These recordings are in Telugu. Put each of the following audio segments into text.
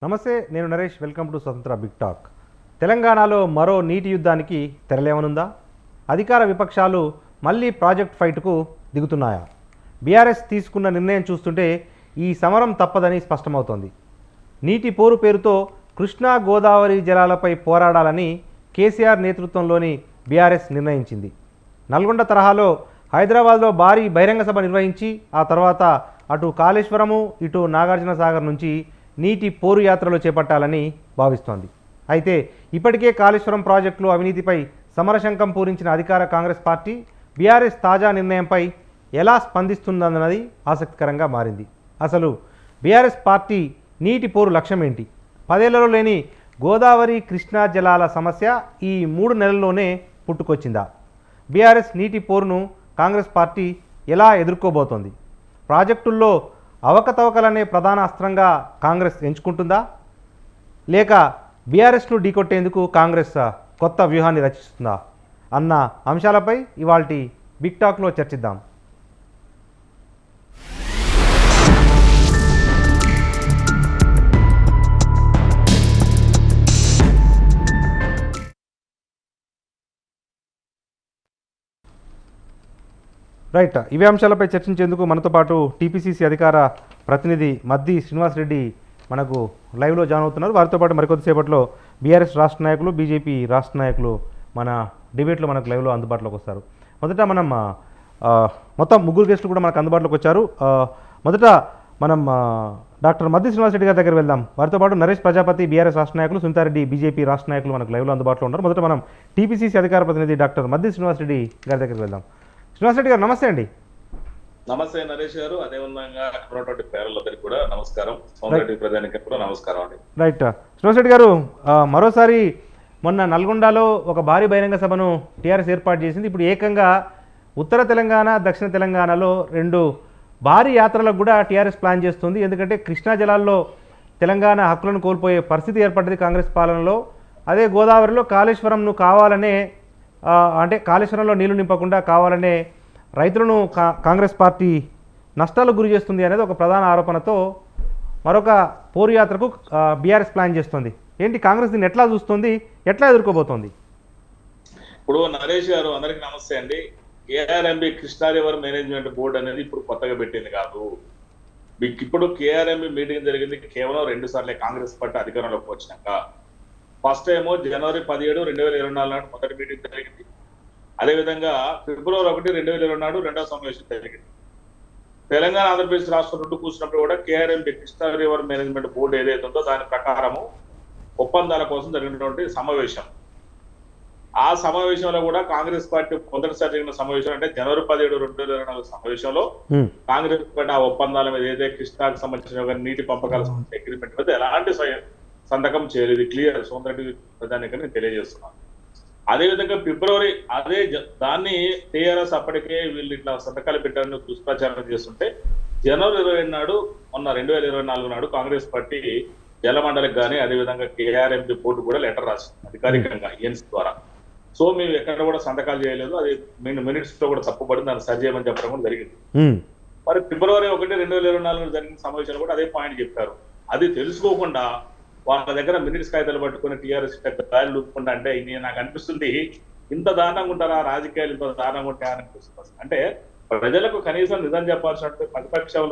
నమస్తే, నేను నరేష్. వెల్కమ్ టు స్వతంత్ర బిగ్ టాక్. తెలంగాణలో మరో నీటి యుద్ధానికి తెరలేమనుందా? అధికార విపక్షాలు మళ్ళీ ప్రాజెక్ట్ ఫైట్కు దిగుతున్నాయా? బీఆర్ఎస్ తీసుకున్న నిర్ణయం చూస్తుంటే ఈ సమరం తప్పదని స్పష్టమవుతోంది. నీటి పోరు పేరుతో కృష్ణా గోదావరి జలాలపై పోరాడాలని కేసీఆర్ నేతృత్వంలోని బీఆర్ఎస్ నిర్ణయించింది. నల్గొండ తరహాలో హైదరాబాద్లో భారీ బహిరంగ సభ నిర్వహించి ఆ తర్వాత అటు కాళేశ్వరము ఇటు నాగార్జున సాగర్ నుంచి నీటి పోరు యాత్రలు చేపట్టాలని భావిస్తోంది. అయితే ఇప్పటికే కాళేశ్వరం ప్రాజెక్టులు అవినీతిపై సమరశంఖం పూరించిన అధికార కాంగ్రెస్ పార్టీ బీఆర్ఎస్ తాజా నిర్ణయంపై ఎలా స్పందిస్తుందన్నది ఆసక్తికరంగా మారింది. అసలు బీఆర్ఎస్ పార్టీ నీటి పోరు లక్ష్యం ఏంటి? 10 ఏళ్లలో లేని గోదావరి కృష్ణా జలాల సమస్య ఈ 3 నెలల్లోనే పుట్టుకొచ్చిందా? బీఆర్ఎస్ నీటి పోరును కాంగ్రెస్ పార్టీ ఎలా ఎదుర్కోబోతోంది? ప్రాజెక్టుల్లో అవకతవకలనే ప్రధాన అస్త్రంగా కాంగ్రెస్ ఎంచుకుంటుందా, లేక బీఆర్ఎస్ను ఢీకొట్టేందుకు కాంగ్రెస్ కొత్త వ్యూహాన్ని రచిస్తుందా అన్న అంశాలపై ఇవాల్టి బిగ్ టాక్లో చర్చిద్దాం. రైట్, ఇవే అంశాలపై చర్చించేందుకు మనతో పాటు టీపీసీసీ అధికార ప్రతినిధి మద్ది శ్రీనివాసరెడ్డి మనకు లైవ్లో జాయిన్ అవుతున్నారు. వారితో పాటు మరికొద్దిసేపట్లో బీఆర్ఎస్ రాష్ట్ర నాయకులు, బీజేపీ రాష్ట్ర నాయకులు మన డిబేట్లో మనకు లైవ్లో అందుబాటులోకి వస్తారు. మొదట మనం మొత్తం 3 గెస్టులు కూడా మనకు అందుబాటులోకి వచ్చారు. మొదట మనం డాక్టర్ మద్ది శ్రీనివాసరెడ్డి గారి దగ్గర వెళ్దాం. వారితో పాటు నరేష్ ప్రజాపతి బీఆర్ఎస్ రాష్ట్ర నాయకులు, సునీతారెడ్డి బీజేపీ రాష్ట్ర నాయకులు మనకు లైవ్లో అందుబాటులో ఉన్నారు. మొదట మనం టీపీసీసీ అధికార ప్రతినిధి డాక్టర్ మద్ది శ్రీనివాసరెడ్డి గారి దగ్గరికి వెళ్దాం. శ్రీనివాసరెడ్డి గారు నమస్తే అండి. నమస్తే నరేష్ గారు, అదే విధంగా ఉన్నటువంటి పేర్లందరికీ కూడా నమస్కారం. సోమరెడ్డి ప్రజానికి కూడా నమస్కారం అండి. రైట్, శ్రీనివాసరెడ్డి గారు, మరోసారి మొన్న నల్గొండలో ఒక భారీ బహిరంగ సభను టీఆర్ఎస్ ఏర్పాటు చేసింది. ఇప్పుడు ఏకంగా ఉత్తర తెలంగాణ, దక్షిణ తెలంగాణలో 2 భారీ యాత్రలకు కూడా టీఆర్ఎస్ ప్లాన్ చేస్తుంది. ఎందుకంటే కృష్ణా జలాల్లో తెలంగాణ హక్కులను కోల్పోయే పరిస్థితి ఏర్పడ్డది కాంగ్రెస్ పాలనలో. అదే గోదావరిలో కాళేశ్వరంను కావాలనే, అంటే కాళేశ్వరంలో నీళ్లు నింపకుండా కావాలనే రైతులను కాంగ్రెస్ పార్టీ నష్టాలకు గురి చేస్తుంది అనేది ఒక ప్రధాన ఆరోపణతో మరొక పోరు యాత్రకు బీఆర్ఎస్ ప్లాన్ చేస్తుంది. ఏంటి కాంగ్రెస్ దీన్ని ఎట్లా చూస్తుంది, ఎట్లా ఎదుర్కోబోతోంది? ఇప్పుడు నరేష్ గారు అందరికీ నమస్తే అండి. KRMB Krishna river management board అనేది ఇప్పుడు కొత్తగా పెట్టింది కాదు. ఇప్పుడు కేఆర్ఎంబి మీటింగ్ జరిగింది కేవలం 2 సార్లే కాంగ్రెస్ పార్టీ అధికారంలోకి వచ్చినాక. ఫస్ట్ ఏమో జనవరి 17, 2024 నాడు మొదటి మీటింగ్ జరిగింది. అదేవిధంగా ఫిబ్రవరి 1, 2020 నాడు రెండవ సమావేశం జరిగింది. తెలంగాణ, ఆంధ్రప్రదేశ్ రాష్ట్రం 2 కూర్చున్నప్పుడు కూడా KRMB Krishna river management board ఏదైతే ఉందో దాని ప్రకారము ఒప్పందాల కోసం జరిగినటువంటి సమావేశం. ఆ సమావేశంలో కూడా కాంగ్రెస్ పార్టీ మొదటిసారి జరిగిన సమావేశం అంటే జనవరి 17, 2024 సమావేశంలో కాంగ్రెస్ పార్టీ ఆ ఒప్పందాల మీద ఏదైతే కృష్ణాకు సంబంధించిన నీటి పంపకాల అగ్రిమెంట్ మీద ఎలాంటి సంతకం చేయలేదు. క్లియర్ సోమరెడ్డి ప్రధానికని తెలియజేస్తున్నాను. అదేవిధంగా ఫిబ్రవరి దాన్ని టీఆర్ఎస్ అప్పటికే వీళ్ళు ఇట్లా సంతకాలు పెట్టారని దుష్ప్రచారం చేస్తుంటే జనవరి 20 నాడు మొన్న 2024 నాడు కాంగ్రెస్ పార్టీ జలమండలికి కానీ అదేవిధంగా కేఆర్ఎంపీ బోర్డు కూడా లెటర్ రాసింది అధికారికంగా ఎన్స్ ద్వారా. సో మేము ఎక్కడ కూడా సంతకాలు చేయలేదు, అది మినిట్స్ లో కూడా తప్పుపడి దాన్ని సరి చేయమని చెప్పడం కూడా జరిగింది. మరి ఫిబ్రవరి 1, 2024 జరిగిన సమావేశాలు కూడా అదే పాయింట్ చెప్పారు. అది తెలుసుకోకుండా వాళ్ళ దగ్గర మినిట్స్ కాగితాలు పట్టుకుని టీఆర్ఎస్ గాలి లూపుకుంటా అంటే నాకు అనిపిస్తుంది ఇంత దారుణంగా ఉంటారా రాజకీయాలు, ఇంత దారుణంగా ఉంటాయా అనిపిస్తుంది. అంటే ప్రజలకు కనీసం నిజం చెప్పాల్సినట్టు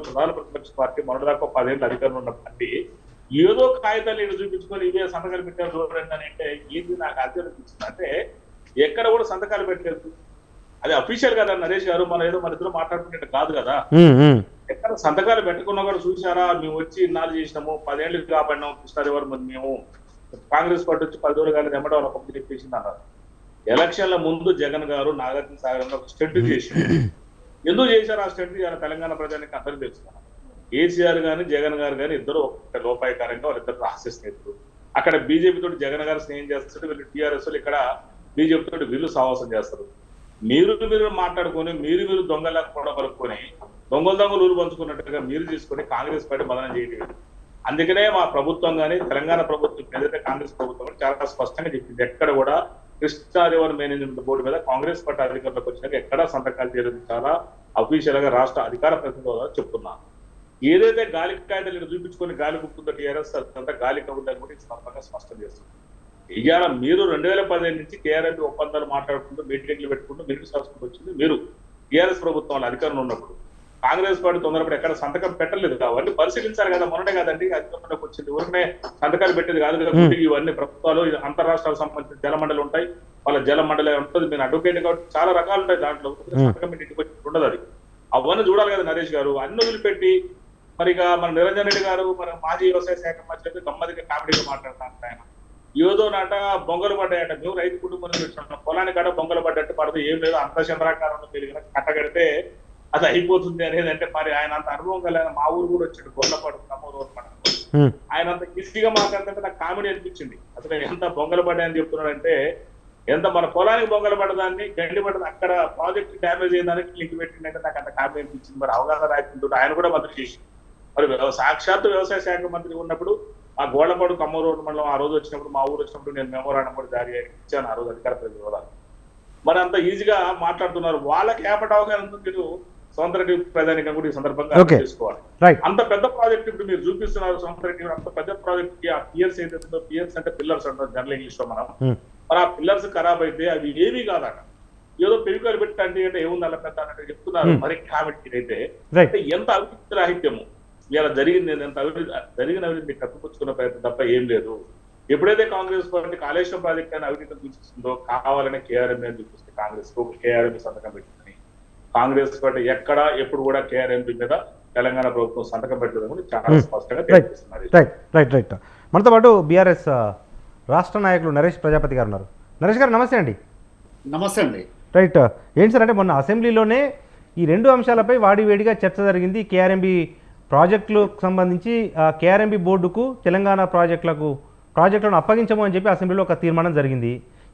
ప్రధాన ప్రతిపక్ష పార్టీ మొన్నదాకా 10 ఏళ్ళు అధికారంలో ఉన్న పార్టీ ఏదో కాగితాలు ఇటు చూపించుకొని ఇవే సంతకాలు పెట్టారు చూడండి అని అంటే ఏంటి నాకు ఆశ్చర్యనిపిస్తుంది. అంటే ఎక్కడ కూడా సంతకాలు పెట్టలేదు. అది అఫీషియల్ కదా నరేష్ గారు, మన ఏదో మన ఇద్దరు మాట్లాడుకునేట్టు కాదు కదా. ఎక్కడ సంతకాలు పెట్టుకున్నా కూడా చూసారా, మేము వచ్చి ఇన్నాళ్ళు చేసినాము, 10 ఏళ్ళు కాపాడినాము కృష్ణా రివర్ మేము కాంగ్రెస్ పార్టీ వచ్చి 10 రోజులు కానీ నెమ్మడం ఒక చెప్పేసింది అన్నారు. ఎలక్షన్ల ముందు జగన్ గారు నాగార్జున సాగర్ ఒక స్టెంట్ చేసింది. ఎందుకు చేశారు ఆ స్టెంట్? తెలంగాణ ప్రజానికి అందరికీ తెలుసుకున్నారు. కేసీఆర్ గాని జగన్ గారు కానీ ఇద్దరు ఒక లోపాయకారంగా వాళ్ళిద్దరు రహస్య స్నేహితులు. అక్కడ బీజేపీ తోటి జగన్ గారు స్నేహం చేస్తుంటే వీళ్ళు టీఆర్ఎస్ ఇక్కడ బీజేపీ తోటి వీళ్ళు సావాసం చేస్తారు. మీరు మాట్లాడుకొని మీరు దొంగలకు కూడా పలుకొని దొంగలు ఊరు పంచుకున్నట్టుగా మీరు తీసుకొని కాంగ్రెస్ పార్టీ బదనం చేయడం. అందుకనే మా ప్రభుత్వం కానీ తెలంగాణ ప్రభుత్వం ఏదైతే కాంగ్రెస్ ప్రభుత్వం చాలా స్పష్టంగా చెప్పింది, ఎక్కడ కూడా కృష్ణా రివర్ మేనేజ్మెంట్ బోర్డు మీద కాంగ్రెస్ పార్టీ అధికారంలోకి వచ్చినాక ఎక్కడా సంతకాలు చేయడం చాలా అఫీషియల్ గా రాష్ట్ర అధికార ప్రతినిధులు చెప్తున్నారు. ఏదైతే గాలి కాగితాలు చూపించుకొని గాలి గుప్తుందో టీఆర్ఎస్ అంతా గాలి కబుర్లని కూడా ఈ సందర్భంగా స్పష్టం చేస్తుంది. ఇవాళ మీరు 2015 నుంచి కేఆర్ఎంపీ ఒప్పందాలు మాట్లాడుకుంటూ మీటింగ్లు పెట్టుకుంటూ మీరు రాసుకుంటూ వచ్చింది మీరు టీఆర్ఎస్ ప్రభుత్వం అధికారంలో ఉన్నప్పుడు. కాంగ్రెస్ పార్టీ తొందరపడి ఎక్కడ సంతకం పెట్టలేదు. అవన్నీ పరిశీలించారు కదా, మొన్ననే కాదండి అధికారంలోకి వచ్చింది. ఊరినే సంతకాలు పెట్టేది కాదు కదా. ఇవన్నీ ప్రభుత్వాలు అంతరాష్ట్రాలకు సంబంధించిన జలమండలి ఉంటాయి, వాళ్ళ జలమండలి ఉంటుంది. మీరు అడ్వకేట్ కాబట్టి చాలా రకాలు ఉంటాయి దాంట్లో. సంతకం పెట్టి ఇంటికి వచ్చి ఉండదు అది. అవన్నీ చూడాలి కదా నరేష్ గారు. అన్ని వదిలిపెట్టి మరి ఇక మన నిరంజన్ రెడ్డి గారు మన మాజీ వ్యవసాయ శాఖ మంత్రి గమ్మదిగా కామెడీగా మాట్లాడతారు. ఆయన ఏదో నాట బొంగలు పడ్డాయట. మేము రైతు కుటుంబం నుంచి వచ్చిన పొలానికి కాడ బొంగలు పడ్డట్టు పడదు, ఏం లేదు అంత చంద్రాకారంలో పెరిగిన కట్టగడితే అది అయిపోతుంది అనేది. అంటే మరి ఆయన అంత అనుభవం కలిగిన మా ఊరు కూడా వచ్చాడు గొల్లపాడు కమ్మూరు. ఆయన అంత ఈజీగా మాట్లాడుతుంటే నాకు కామెడీ అనిపించింది. అసలు ఎంత బొంగలు పడ్డాయని చెప్తున్నాడంటే, ఎంత మన పొలానికి బొంగలు పడ్డదాన్ని గండి పడ్డది అక్కడ ప్రాజెక్ట్ డ్యామేజ్ అయ్యేదానికి లింక్ పెట్టిందంటే నాకు అంత కామెడీ అనిపించింది. మరి అవగాహన రాకుంటుంటే ఆయన కూడా మంత్రి చేసి మరి సాక్షాత్తు వ్యవసాయ శాఖ మంత్రి ఉన్నప్పుడు ఆ గోళ్లపాడు కమ్మూరు మండలం ఆ రోజు వచ్చినప్పుడు మా ఊరు వచ్చినప్పుడు నేను మెమోరాండం కూడా జారీ ఇచ్చాను ఆ రోజు అధికార ప్రతినిధి. మరి అంత ఈజీగా మాట్లాడుతున్నారు. వాళ్ళకి ఏపటి అవగాహన ఉంది. మీరు సొంతరెడ్డి ప్రధానిగా కూడా ఈ సందర్భంగా చేసుకోవాలి. అంత పెద్ద ప్రాజెక్ట్ ఇప్పుడు మీరు చూపిస్తున్నారు సొంతరెడ్డి. అంత పెద్ద ప్రాజెక్ట్ కి ఆ పియర్స్ ఏదైతుందో, పియర్స్ అంటే పిల్లర్స్ అంటారు జనరల్ ఇంగ్లీష్ లో మనం. మరి ఆ పిల్లర్స్ ఖరాబ్ అయితే అవి ఏమీ కాదట. ఏదో పెరుగులు పెట్టి అంటే ఏముంది అలా పెద్ద అన్నట్టు చెప్తున్నారు. మరి కాబట్టి అయితే ఎంత అవినీతి రాహిత్యము ఇలా జరిగింది, ఎంత జరిగిన అవినీతి కప్పిపుచ్చుకున్న ప్రయత్నం తప్ప ఏం లేదు. ఎప్పుడైతే కాంగ్రెస్ పార్టీ కాళేశ్వరం ప్రాజెక్ట్ అని అవినీతిని చూపిస్తుందో కావాలనే కేఆర్ఎంఏ చూపిస్తుంది. కాంగ్రెస్ కేఆర్ఎంపీ సంతకం పెట్టిందని కాంగ్రెస్ పార్టీ ఎక్కడ ఎప్పుడు కూడా కేఆర్ఎంపీ మీద తెలంగాణ ప్రభుత్వం సంతకం పెట్టడం చాలా స్పష్టంగా తెలియజేస్తున్నారు. రైట్. మనతో పాటు బీఆర్ఎస్ రాష్ట్ర నాయకులు నరేష్ ప్రజాపతి గారు ఉన్నారు. నరేష్ గారు నమస్తే అండి. నమస్తే అండి. రైట్. ఏంటి సార్ అంటే మొన్న అసెంబ్లీలోనే ఈ రెండు అంశాలపై వాడివేడిగా చర్చ జరిగింది. కేఆర్ఎంబీ ప్రాజెక్టులకు సంబంధించి కేఆర్ఎంబీ బోర్డుకు తెలంగాణ ప్రాజెక్టులను అప్పగించము అని చెప్పి అసెంబ్లీలో ఒక తీర్మానం జరిగింది.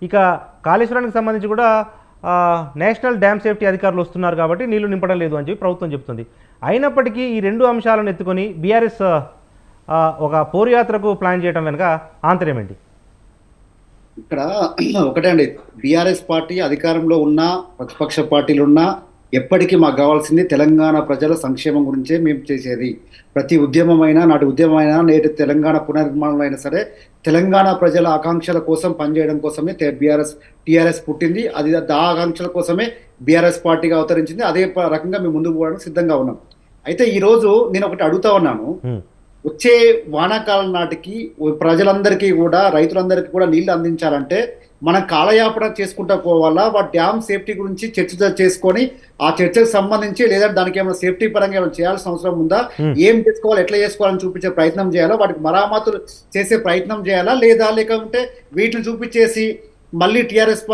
ఇక కాళేశ్వరానికి సంబంధించి కూడా నేషనల్ డ్యామ్ సేఫ్టీ అధికారులు వస్తున్నారు కాబట్టి నీళ్లు నింపడం లేదు అని చెప్పి ప్రభుత్వం చెప్తుంది. అయినప్పటికీ ఈ రెండు అంశాలను ఎత్తుకొని బీఆర్ఎస్ ఒక పోరుయాత్రకు ప్లాన్ చేయడం వెనుక ఆంతర్యం ఏంటి? ఇక్కడ ఒకటే అండి, బీఆర్ఎస్ పార్టీ అధికారంలో ఉన్నా ప్రతిపక్ష పార్టీలు ఉన్నా ఎప్పటికీ మాకు కావాల్సింది తెలంగాణ ప్రజల సంక్షేమం గురించే మేము చేసేది. ప్రతి ఉద్యమమైనా, నాటి ఉద్యమమైనా, నేటి తెలంగాణ పునర్నిర్మాణంలో అయినా సరే తెలంగాణ ప్రజల ఆకాంక్షల కోసం పనిచేయడం కోసమే టీఆర్ఎస్ పుట్టింది. అది ఆ ఆకాంక్షల కోసమే బీఆర్ఎస్ పార్టీగా అవతరించింది. అదే రకంగా మేము ముందుకు పోవడానికి సిద్ధంగా ఉన్నాం. అయితే ఈరోజు నేను ఒకటి అడుగుతా ఉన్నాను. వచ్చే వానాకాలం నాటికి ప్రజలందరికీ కూడా, రైతులందరికీ కూడా నీళ్లు అందించాలంటే మనం కాలయాపన చేసుకుంటా పోవాలా? వాటి డ్యామ్ సేఫ్టీ గురించి చర్చ చేసుకొని ఆ చర్చకు సంబంధించి లేదా దానికి ఏమైనా సేఫ్టీ పరంగా ఏమైనా చేయాల్సిన అవసరం ఉందా, ఏం చేసుకోవాలి, ఎట్లా చేసుకోవాలని చూపించే ప్రయత్నం చేయాలా, వాటికి మరామతులు చేసే ప్రయత్నం చేయాలా, లేదా లేకుంటే వీటిని చూపించేసి మళ్ళీ బీఆర్ఎస్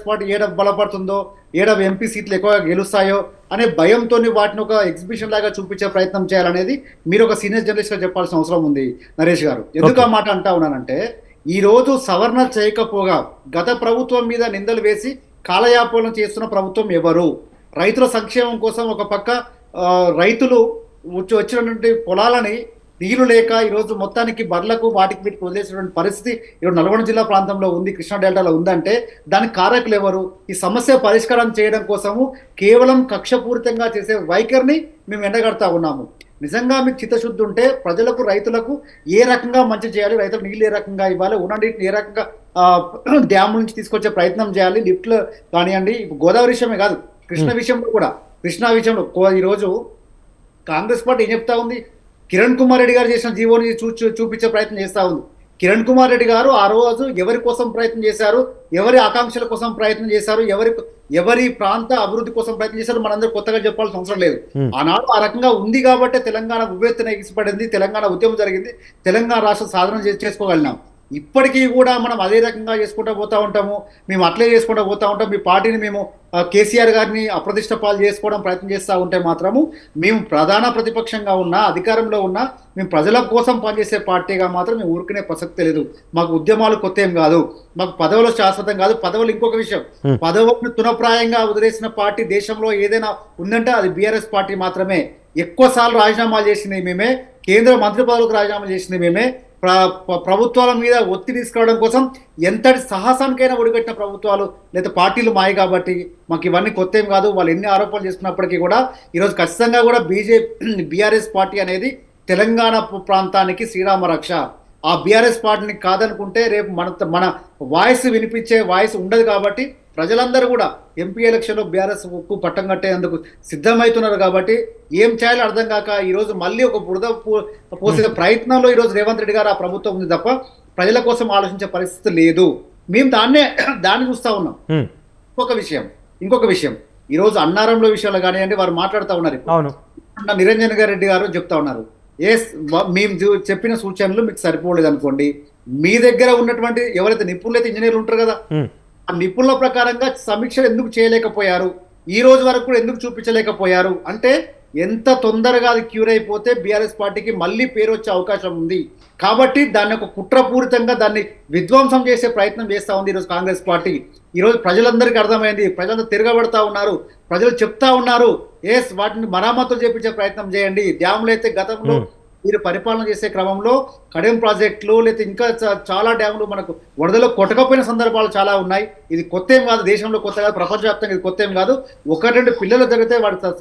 పార్టీ ఏడ బలపడుతుందో, ఏడ ఎంపీ సీట్లు ఎక్కువగా గెలుస్తాయో అనే భయంతో వాటిని ఒక ఎగ్జిబిషన్ లాగా చూపించే ప్రయత్నం చేయాలనేది మీరు ఒక సీనియర్ జర్నలిస్ట్ గా చెప్పాల్సిన అవసరం ఉంది నరేష్ గారు. ఎందుకు ఆ మాట అంటా ఉన్నానంటే, ఈ రోజు సవరణ చేయకపోగా గత ప్రభుత్వం మీద నిందలు వేసి కాలయాపనం చేస్తున్న ప్రభుత్వం ఎవరు? రైతుల సంక్షేమం కోసం ఒక పక్క రైతులు వచ్చినటువంటి పొలాలని నీళ్లు లేక ఈరోజు మొత్తానికి బర్లకు వాటికి వీటికి వదిలేసినటువంటి పరిస్థితి ఈరోజు నల్గొండ జిల్లా ప్రాంతంలో ఉంది, కృష్ణా డెల్టాలో ఉందంటే దానికి కారకులు ఎవరు? ఈ సమస్య పరిష్కారం చేయడం కోసము కేవలం కక్షపూరితంగా చేసే వైఖరిని మేము ఎండగడతా ఉన్నాము. నిజంగా మీకు చిత్తశుద్ధి ఉంటే ప్రజలకు, రైతులకు ఏ రకంగా మంచి చేయాలి, రైతులకు నీళ్ళు ఏ రకంగా ఇవ్వాలి, ఉన్న నీటిని ఏ రకంగా డ్యామ్ నుంచి తీసుకొచ్చే ప్రయత్నం చేయాలి, లిఫ్ట్లు కానివ్వండి. గోదావరి విషయమే కాదు, కృష్ణ విషయంలో కూడా, కృష్ణా విషయంలో ఈరోజు కాంగ్రెస్ పార్టీ ఏం చెప్తా ఉంది? కిరణ్ కుమార్ రెడ్డి గారు చేసిన జీవోని చూపించే ప్రయత్నం చేస్తూ ఉంది. కిరణ్ కుమార్ రెడ్డి గారు ఆ రోజు ఎవరి కోసం ప్రయత్నం చేశారు, ఎవరి ఆకాంక్షల కోసం ప్రయత్నం చేశారు, ఎవరి ప్రాంత అభివృద్ధి కోసం ప్రయత్నం చేశారు మనందరూ కొత్తగా చెప్పాల్సిన అవసరం లేదు. ఆనాడు ఆ రకంగా ఉంది కాబట్టి తెలంగాణ ఉవ్వెత్తున ఎగిసిపడింది, తెలంగాణ ఉద్యమం జరిగింది, తెలంగాణ రాష్ట్ర సాధన చేసుకోగలిగినాం. ఇప్పటికీ కూడా మనం అదే రకంగా చేసుకుంటూ పోతూ ఉంటాము, మేము అట్లే చేసుకుంటూ పోతూ ఉంటాం. మీ పార్టీని మేము కేసీఆర్ గారిని అప్రతిష్ట పాలు చేసుకోవడం ప్రయత్నం చేస్తూ ఉంటే మాత్రము మేము ప్రధాన ప్రతిపక్షంగా ఉన్నా, అధికారంలో ఉన్నా, మేము ప్రజల కోసం పనిచేసే పార్టీగా మాత్రం మేము ఊరుకునే ప్రసక్తి లేదు. మాకు ఉద్యమాలు కొత్త ఏం కాదు, మాకు పదవులు శాశ్వతం కాదు. పదవులు ఇంకొక విషయం, పదవులను తునప్రాయంగా వదిలేసిన పార్టీ దేశంలో ఏదైనా ఉందంటే అది బీఆర్ఎస్ పార్టీ మాత్రమే. ఎక్కువ సార్లు రాజీనామాలు చేసింది మేమే, కేంద్ర మంత్రి పదవులకు రాజీనామా చేసింది మేమే, ప్రభుత్వాల మీద ఒత్తిడి తీసుకురావడం కోసం ఎంతటి సాహసానికైనా ఒడిగట్టిన ప్రభుత్వాలు లేదా పార్టీలు మాయ కాబట్టి మాకు ఇవన్నీ కొత్త ఏం కాదు. వాళ్ళు ఎన్ని ఆరోపణలు చేస్తున్నప్పటికీ కూడా ఈరోజు ఖచ్చితంగా కూడా బీఆర్ఎస్ పార్టీ అనేది తెలంగాణ ప్రాంతానికి శ్రీరామ రక్ష. ఆ బీఆర్ఎస్ పార్టీని కాదనుకుంటే రేపు మన వాయిస్ వినిపించే వాయిస్ ఉండదు. కాబట్టి ప్రజలందరూ కూడా ఎంపీ ఎలక్షన్లో బీఆర్ఎస్ కు పట్టం కట్టేందుకు సిద్ధమవుతున్నారు. కాబట్టి ఏం చేయాలో అర్థం కాక ఈరోజు మళ్ళీ ఒక బురద పోసే ప్రయత్నంలో ఈరోజు రేవంత్ రెడ్డి గారు ఆ ప్రభుత్వం ఉంది తప్ప ప్రజల కోసం ఆలోచించే పరిస్థితి లేదు. మేము దాన్ని చూస్తా ఉన్నాం. ఇంకొక విషయం ఈరోజు అన్నారంలో విషయంలో కానివ్వండి, వారు మాట్లాడుతూ ఉన్నారు. అవును, నిరంజన్ రెడ్డి గారు చెప్తా ఉన్నారు, మేము చెప్పిన సూచనలు మీకు సరిపోలేదు అనుకోండి, మీ దగ్గర ఉన్నటువంటి ఎవరైతే నిపుణులైతే ఇంజనీర్లు ఉంటారు కదా, ఆ నిపుణుల ప్రకారంగా సమీక్షలు ఎందుకు చేయలేకపోయారు, ఈ రోజు వరకు కూడా ఎందుకు చూపించలేకపోయారు అంటే ఎంత తొందరగా అది క్యూర్ అయిపోతే బీఆర్ఎస్ పార్టీకి మళ్ళీ పేరు వచ్చే అవకాశం ఉంది. కాబట్టి దాన్ని ఒక కుట్రపూరితంగా దాన్ని విధ్వంసం చేసే ప్రయత్నం చేస్తూ ఉంది ఈరోజు కాంగ్రెస్ పార్టీ. ఈరోజు ప్రజలందరికీ అర్థమైంది, ప్రజలందరూ తిరగబడతా ఉన్నారు, ప్రజలు చెప్తా ఉన్నారు వాటిని మరామతులు చేపించే ప్రయత్నం చేయండి. డ్యాములు అయితే గతంలో మీరు పరిపాలన చేసే క్రమంలో కడెం ప్రాజెక్టులు లేదా ఇంకా చాలా డ్యాములు మనకు వరదలో కొట్టకపోయిన సందర్భాలు చాలా ఉన్నాయి. ఇది కొత్త ఏం కాదు, దేశంలో కొత్త కాదు, ప్రపంచవ్యాప్తంగా ఇది కొత్త ఏం కాదు. ఒక రెండు పిల్లలు జరిగితే వాటికి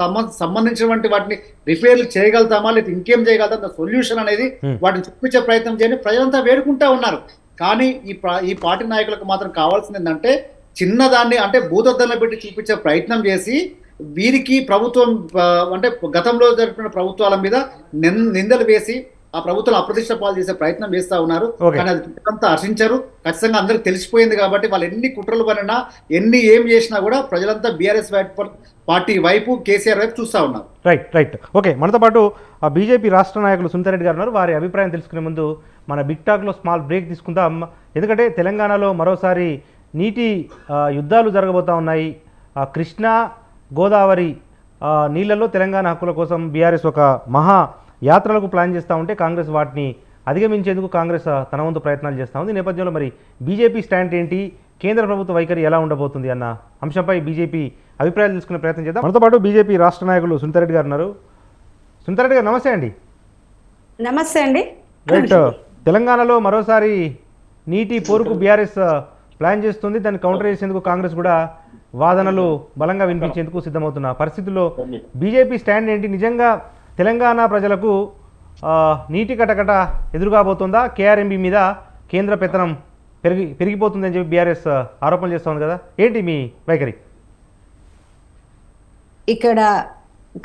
సంబంధించినటువంటి వాటిని రిపేర్లు చేయగలుగుతామా లేదా ఇంకేం చేయగలుగుతాం సొల్యూషన్ అనేది వాటిని చూపించే ప్రయత్నం చేయండి. ప్రజలంతా వేడుకుంటా ఉన్నారు. కానీ ఈ పార్టీ నాయకులకు మాత్రం కావాల్సింది ఏంటంటే చిన్నదాన్ని అంటే భూతద్దంలో పెట్టి చూపించే ప్రయత్నం చేసి వీరికి ప్రభుత్వం అంటే గతంలో జరిపిన ప్రభుత్వాల మీద నిందలు వేసి ఆ ప్రభుత్వం అప్రతిష్ట పాలు చేసే ప్రయత్నం చేస్తా ఉన్నారు. కానీ అది అంతా హర్షించారు. ఖచ్చితంగా అందరికి తెలిసిపోయింది కాబట్టి వాళ్ళు ఎన్ని కుట్రలు పడినా ఏం చేసినా కూడా ప్రజలంతా బీఆర్ఎస్ పార్టీ వైపు కేసీఆర్ వైపు చూస్తా ఉన్నారు. Right okay. మనతో పాటు బీజేపీ రాష్ట్ర నాయకులు సునీతారెడ్డి గారు ఉన్నారు. వారి అభిప్రాయం తెలుసుకునే ముందు మన బిగ్ టాక్లో స్మాల్ బ్రేక్ తీసుకుందాం. ఎందుకంటే తెలంగాణలో మరోసారి నీటి యుద్ధాలు జరగబోతూ ఉన్నాయి. కృష్ణా గోదావరి నీళ్లలో తెలంగాణ హక్కుల కోసం బీఆర్ఎస్ ఒక మహా యాత్రలకు ప్లాన్ చేస్తూ ఉంటే కాంగ్రెస్ వాటిని అధిగమించేందుకు కాంగ్రెస్ తన వంతు ప్రయత్నాలు చేస్తూ ఉంది. నేపథ్యంలో మరి బీజేపీ స్టాండ్ ఏంటి, కేంద్ర ప్రభుత్వ వైఖరి ఎలా ఉండబోతుంది అన్న అంశంపై బీజేపీ అభిప్రాయాలు తీసుకునే ప్రయత్నం చేద్దాం. మనతో పాటు బీజేపీ రాష్ట్ర నాయకులు సునీతారెడ్డి గారు ఉన్నారు. సునీతారెడ్డి గారు నమస్తే అండి. నమస్తే అండి. రైట్, తెలంగాణలో మరోసారి నీటి పోరుకు బీఆర్ఎస్ ప్లాన్ చేస్తుంది. దాన్ని కౌంటర్ చేసేందుకు కాంగ్రెస్ కూడా వాదనలు బలంగా వినిపించేందుకు సిద్ధమవుతున్న పరిస్థితుల్లో బీజేపీ స్టాండ్ ఏంటి? నిజంగా తెలంగాణ ప్రజలకు నీటి కటకట ఎదురుగాబోతుందా? కేఆర్ఎంబీ మీద కేంద్ర పెత్తనం పెరిగిపోతుందని చెప్పి బీఆర్ఎస్ ఆరోపణలు చేస్తోంది కదా, ఏంటి మీ వైఖరి? ఇక్కడ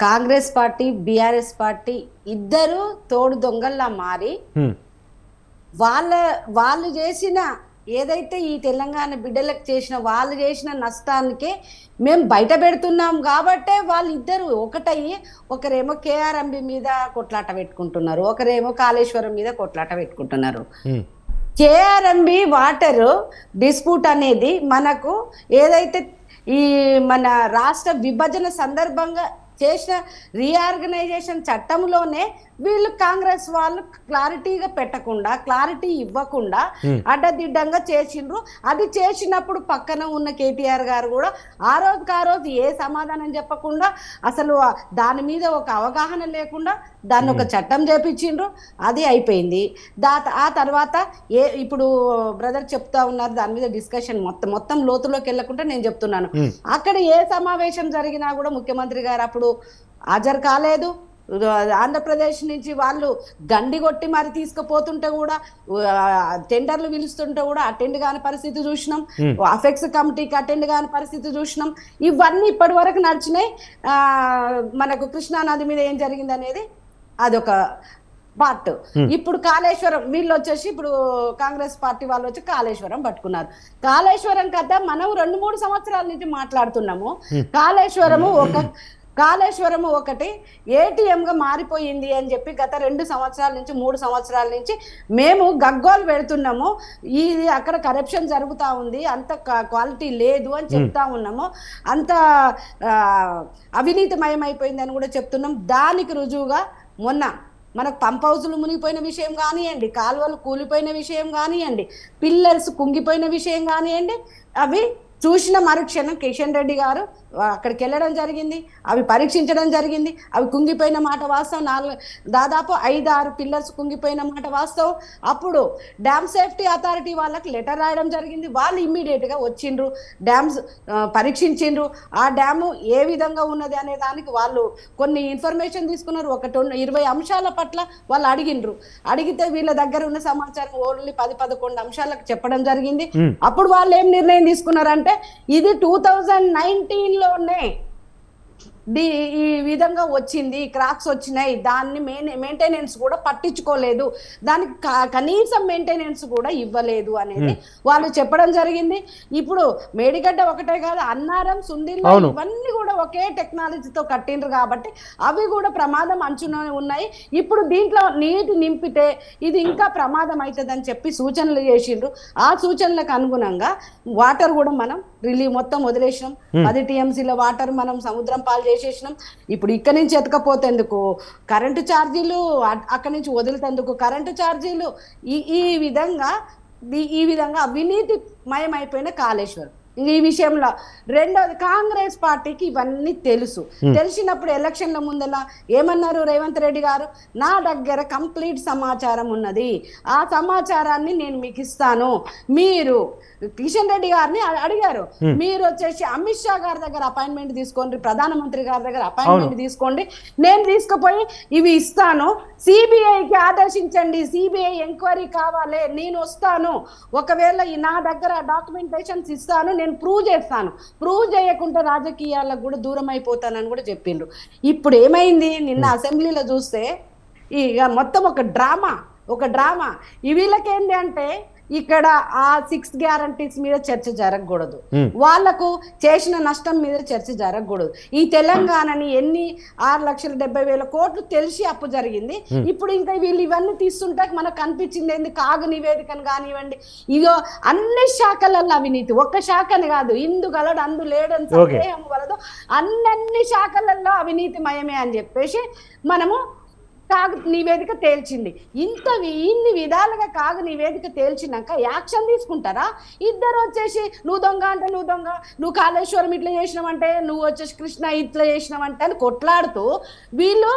కాంగ్రెస్ పార్టీ బీఆర్ఎస్ పార్టీ ఇద్దరు తోడు దొంగల్లా మారి వాళ్ళు చేసిన ఏదైతే ఈ తెలంగాణ బిడ్డలకు వాళ్ళు చేసిన నష్టానికే మేము బయట పెడుతున్నాం. కాబట్టే వాళ్ళిద్దరు ఒకటయ్యి ఒకరేమో కేఆర్ఎంబీ మీద కొట్లాట పెట్టుకుంటున్నారు, ఒకరేమో కాళేశ్వరం మీద కొట్లాట పెట్టుకుంటున్నారు. కేఆర్ఎంబీ వాటర్ డిస్ప్యూట్ అనేది మనకు ఏదైతే ఈ మన రాష్ట్ర విభజన సందర్భంగా చేసిన రీఆర్గనైజేషన్ చట్టంలోనే వీళ్ళు కాంగ్రెస్ వాళ్ళు క్లారిటీగా పెట్టకుండా క్లారిటీ ఇవ్వకుండా అడ్డదిడ్డంగా చేసిండ్రు. అది చేసినప్పుడు పక్కన ఉన్న కేటీఆర్ గారు కూడా ఆ రోజు ఏ సమాధానం చెప్పకుండా అసలు దాని మీద ఒక అవగాహన లేకుండా దాన్ని ఒక చట్టం చేపించిండ్రు. అది అయిపోయింది. ఆ తర్వాత ఇప్పుడు బ్రదర్ చెప్తా ఉన్నారు దాని మీద డిస్కషన్ మొత్తం లోతులోకి వెళ్ళకుండా నేను చెప్తున్నాను. అక్కడ ఏ సమావేశం జరిగినా కూడా ముఖ్యమంత్రి గారు అప్పుడు హాజరు కాలేదు. ఆంధ్రప్రదేశ్ నుంచి వాళ్ళు గండి కొట్టి మరి తీసుకుపోతుంటే కూడా టెండర్లు పిలుస్తుంటే కూడా అటెండ్ కాని పరిస్థితి చూసినాం. అఫెక్స్ కమిటీకి అటెండ్ కాని పరిస్థితి చూసినాం. ఇవన్నీ ఇప్పటి వరకు నడిచినాయి. మనకు కృష్ణానది మీద ఏం జరిగింది అనేది అదొక పార్ట్. ఇప్పుడు కాళేశ్వరం వీళ్ళు వచ్చేసి ఇప్పుడు కాంగ్రెస్ పార్టీ వాళ్ళు వచ్చి కాళేశ్వరం పట్టుకున్నారు. కాళేశ్వరం కథ మనం 2-3 సంవత్సరాల నుంచి మాట్లాడుతున్నాము. కాళేశ్వరము ఒకటి ఏటీఎంగా మారిపోయింది అని చెప్పి గత 2 సంవత్సరాల నుంచి 3 సంవత్సరాల నుంచి మేము గగ్గోలు పెడుతున్నాము. ఇది అక్కడ కరప్షన్ జరుగుతూ ఉంది, అంత క్వాలిటీ లేదు అని చెప్తా ఉన్నాము, అంత అవినీతిమయమైపోయిందని కూడా చెప్తున్నాం. దానికి రుజువుగా మొన్న మనకు పంప్ హౌజులు మునిగిపోయిన విషయం కానివ్వండి, కాలువలు కూలిపోయిన విషయం కానివ్వండి, పిల్లర్స్ కుంగిపోయిన విషయం కానివ్వండి, అవి చూసిన మరుక్షణం కిషన్ రెడ్డి గారు అక్కడికి వెళ్ళడం జరిగింది, అవి పరీక్షించడం జరిగింది. అవి కుంగిపోయిన మాట వాస్తవం, దాదాపు 5-6 పిల్లర్స్ కుంగిపోయిన మాట వాస్తవం. అప్పుడు డ్యామ్ సేఫ్టీ అథారిటీ వాళ్ళకి లెటర్ రాయడం జరిగింది. వాళ్ళు ఇమ్మీడియట్గా వచ్చిండ్రు, డ్యామ్స్ పరీక్షించిండ్రు. ఆ డ్యాము ఏ విధంగా ఉన్నది అనే దానికి వాళ్ళు కొన్ని ఇన్ఫర్మేషన్ తీసుకున్నారు. 20 అంశాల పట్ల వాళ్ళు అడిగితే వీళ్ళ దగ్గర ఉన్న సమాచారం ఓన్లీ 10-11 అంశాలకు చెప్పడం జరిగింది. అప్పుడు వాళ్ళు ఏం నిర్ణయం తీసుకున్నారంటే ఇది 2019లోనే ఈ విధంగా వచ్చింది, క్రాక్స్ వచ్చినాయి, దాన్ని మెయింటెనెన్స్ కూడా పట్టించుకోలేదు, దానికి కనీసం మెయింటెనెన్స్ కూడా ఇవ్వలేదు అనేది వాళ్ళు చెప్పడం జరిగింది. ఇప్పుడు మేడిగడ్డ ఒకటే కాదు, అన్నారం, సుందిల్ల ఇవన్నీ కూడా ఒకే టెక్నాలజీతో కట్టిండ్రు కాబట్టి అవి కూడా ప్రమాదం అంచున ఉన్నాయి. ఇప్పుడు దీంట్లో నీటి నింపితే ఇది ఇంకా ప్రమాదం అవుతుందని చెప్పి సూచనలు చేసిండ్రు. ఆ సూచనలకు అనుగుణంగా వాటర్ కూడా మనం మొత్తం వదిలేసినాం. 10 TMCల వాటర్ మనం సముద్రం పాలు చేసేసినాం. ఇప్పుడు ఇక్కడి నుంచి ఎతకపోతేందుకు కరెంటు ఛార్జీలు, అక్కడి నుంచి వదిలేందుకు కరెంటు ఛార్జీలు, ఈ విధంగా అవినీతి మయమైపోయిన కాళేశ్వరం. ఈ విషయంలో రెండోది, కాంగ్రెస్ పార్టీకి ఇవన్నీ తెలిసినప్పుడు ఎలక్షన్ల ముందలా ఏమన్నారు రేవంత్ రెడ్డి గారు, నా దగ్గర కంప్లీట్ సమాచారం ఉన్నది, ఆ సమాచారాన్ని నేను మీకు ఇస్తాను. మీరు కిషన్ రెడ్డి గారిని అడిగారు, మీరు వచ్చేసి అమిత్ షా గారి దగ్గర అపాయింట్మెంట్ తీసుకోండి, ప్రధానమంత్రి గారి దగ్గర అపాయింట్మెంట్ తీసుకోండి, నేను తీసుకుపోయి ఇవి ఇస్తాను, సిబిఐకి ఆదేశించండి, సిబిఐ ఎంక్వైరీ కావాలి, నేను వస్తాను, ఒకవేళ నా దగ్గర డాక్యుమెంటేషన్స్ ఇస్తాను, నేను ప్రూవ్ చేస్తాను, ప్రూవ్ చేయకుండా రాజకీయాలకు కూడా దూరం అయిపోతానని కూడా చెప్పిండ్రు. ఇప్పుడు ఏమైంది, నిన్న అసెంబ్లీలో చూస్తే ఇక మొత్తం ఒక డ్రామా. వీళ్ళకేంటి అంటే ఇక్కడ ఆ 6 గ్యారంటీస్ మీద చర్చ జరగకూడదు, వాళ్లకు చేసిన నష్టం మీద చర్చ జరగకూడదు. ఈ తెలంగాణని 6,70,000 కోట్లు తెలిసి అప్పు జరిగింది. ఇప్పుడు ఇంకా వీళ్ళు ఇవన్నీ తీస్తుంటే మనకు కనిపించింది ఏంది, కాగు నివేదికను కానివ్వండి, ఇగో అన్ని శాఖలలో అవినీతి, ఒక్క శాఖని కాదు, ఇందు గలడు అందు లేడని సందేహం వలదు, అన్ని శాఖలలో అవినీతి మయమే అని చెప్పేసి మనము కాగు నివేదిక తేల్చింది. ఇన్ని విధాలుగా కాగు నివేదిక తేల్చినాక యాక్షన్ తీసుకుంటారా? ఇద్దరు వచ్చేసి నువ్వు దొంగ అంటే నువ్వు దొంగ, నువ్వు కాళేశ్వరం ఇట్లా చేసినావంటే, నువ్వు వచ్చేసి కృష్ణ ఇట్లా చేసినావంటే అని కొట్లాడుతూ వీళ్ళు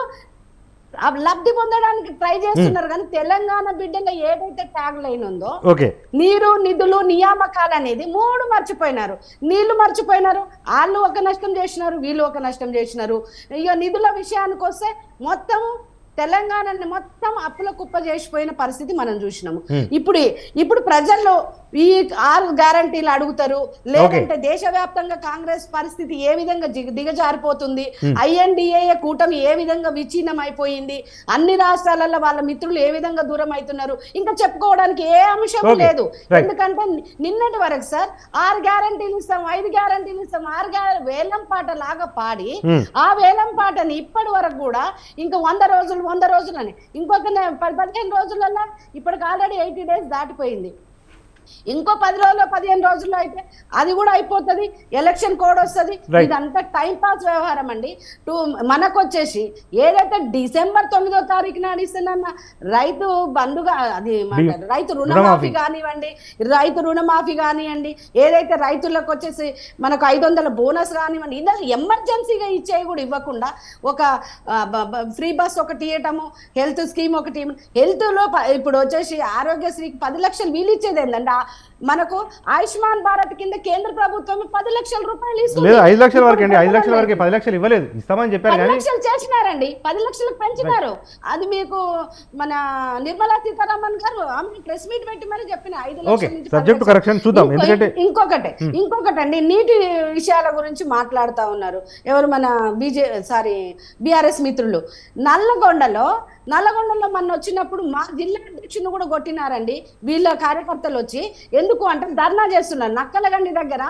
లబ్ధి పొందడానికి ట్రై చేస్తున్నారు. కానీ తెలంగాణ బిడ్డలో ఏదైతే ట్యాగ్ లైన్ ఉందో, నీరు, నిధులు, నియామకాలు అనేది 3 మర్చిపోయినారు. నీళ్లు మర్చిపోయినారు, వాళ్ళు ఒక నష్టం చేసినారు, వీళ్ళు ఒక నష్టం చేసినారు. ఇక నిధుల విషయానికి వస్తే మొత్తం తెలంగాణని మొత్తం అప్పుల కుప్ప చేసిపోయిన పరిస్థితి మనం చూసినాము. ఇప్పుడు ప్రజల్లో ఈ 6 గ్యారంటీలు అడుగుతారు, లేదంటే దేశవ్యాప్తంగా కాంగ్రెస్ పరిస్థితి ఏ విధంగా దిగజారిపోతుంది, INDA కూటమి ఏ విధంగా విచ్ఛిన్నం అయిపోయింది, అన్ని రాష్ట్రాలలో వాళ్ళ మిత్రులు ఏ విధంగా దూరం అవుతున్నారు, ఇంకా చెప్పుకోవడానికి ఏ అంశం లేదు. ఎందుకంటే నిన్నటి వరకు సార్ 6 గ్యారంటీలు ఇస్తాం, 5 గ్యారంటీలు ఇస్తాం, 6 వేలం పాట లాగా పాడి ఆ వేలం పాటని ఇప్పటి వరకు కూడా ఇంకా 100 రోజులని ఇంకొక 15 రోజులలో ఇప్పటికి ఆల్రెడీ 80 days దాటిపోయింది. ఇంకో 10 రోజులు 15 రోజుల్లో అయితే అది కూడా అయిపోతుంది, ఎలక్షన్ కోడ్ వస్తుంది. ఇదంతా టైం పాస్ వ్యవహారం అండి. మనకు వచ్చేసి ఏదైతే డిసెంబర్ 9వ తారీఖు నాడు ఇస్తున్న రైతు బంధుగా అది రైతు రుణమాఫీ కానివ్వండి, ఏదైతే రైతులకు వచ్చేసి మనకు 500 బోనస్ కానివ్వండి, ఇలా ఎమర్జెన్సీగా ఇచ్చేవి కూడా ఇవ్వకుండా ఒక ఫ్రీ బస్ ఒకటి ఇవ్వటము, హెల్త్ స్కీమ్ ఒకటి, హెల్త్లో ఇప్పుడు వచ్చేసి ఆరోగ్యశ్రీకి 10 లక్షలు వీలు ఇచ్చేది ఏంటంటే మనకు ఆయుష్మాన్ భారత్ కింద కేంద్ర ప్రభుత్వం 10 లక్షల రూపాయలు ఇస్తుంది. 5 లక్షల వరకు అండి, 5 లక్షల వరకు 10 లక్షలు ఇవ్వలేదు, ఇస్తామని చెప్పారు. 10 లక్షలు చేసినారండి, 10 లక్షలకు పెంచినారు. అది మీకు మన నిర్మలా సీతారామన్ గారు ఆమె ప్రెస్ మీట్ పెట్టి మరి చెప్పిన 5 లక్షల. ఇంకొకటి అండి, నీటి విషయాల గురించి మాట్లాడుతూ ఉన్నారు ఎవరు, మన BRS మిత్రులు. నల్లగొండలో మొన్న వచ్చినప్పుడు మా జిల్లా అధ్యక్షుని కూడా కొట్టినారండి వీళ్ళ కార్యకర్తలు వచ్చి. ఎందుకు అంటే ధర్నా చేస్తున్నారు. నక్కలగండి దగ్గర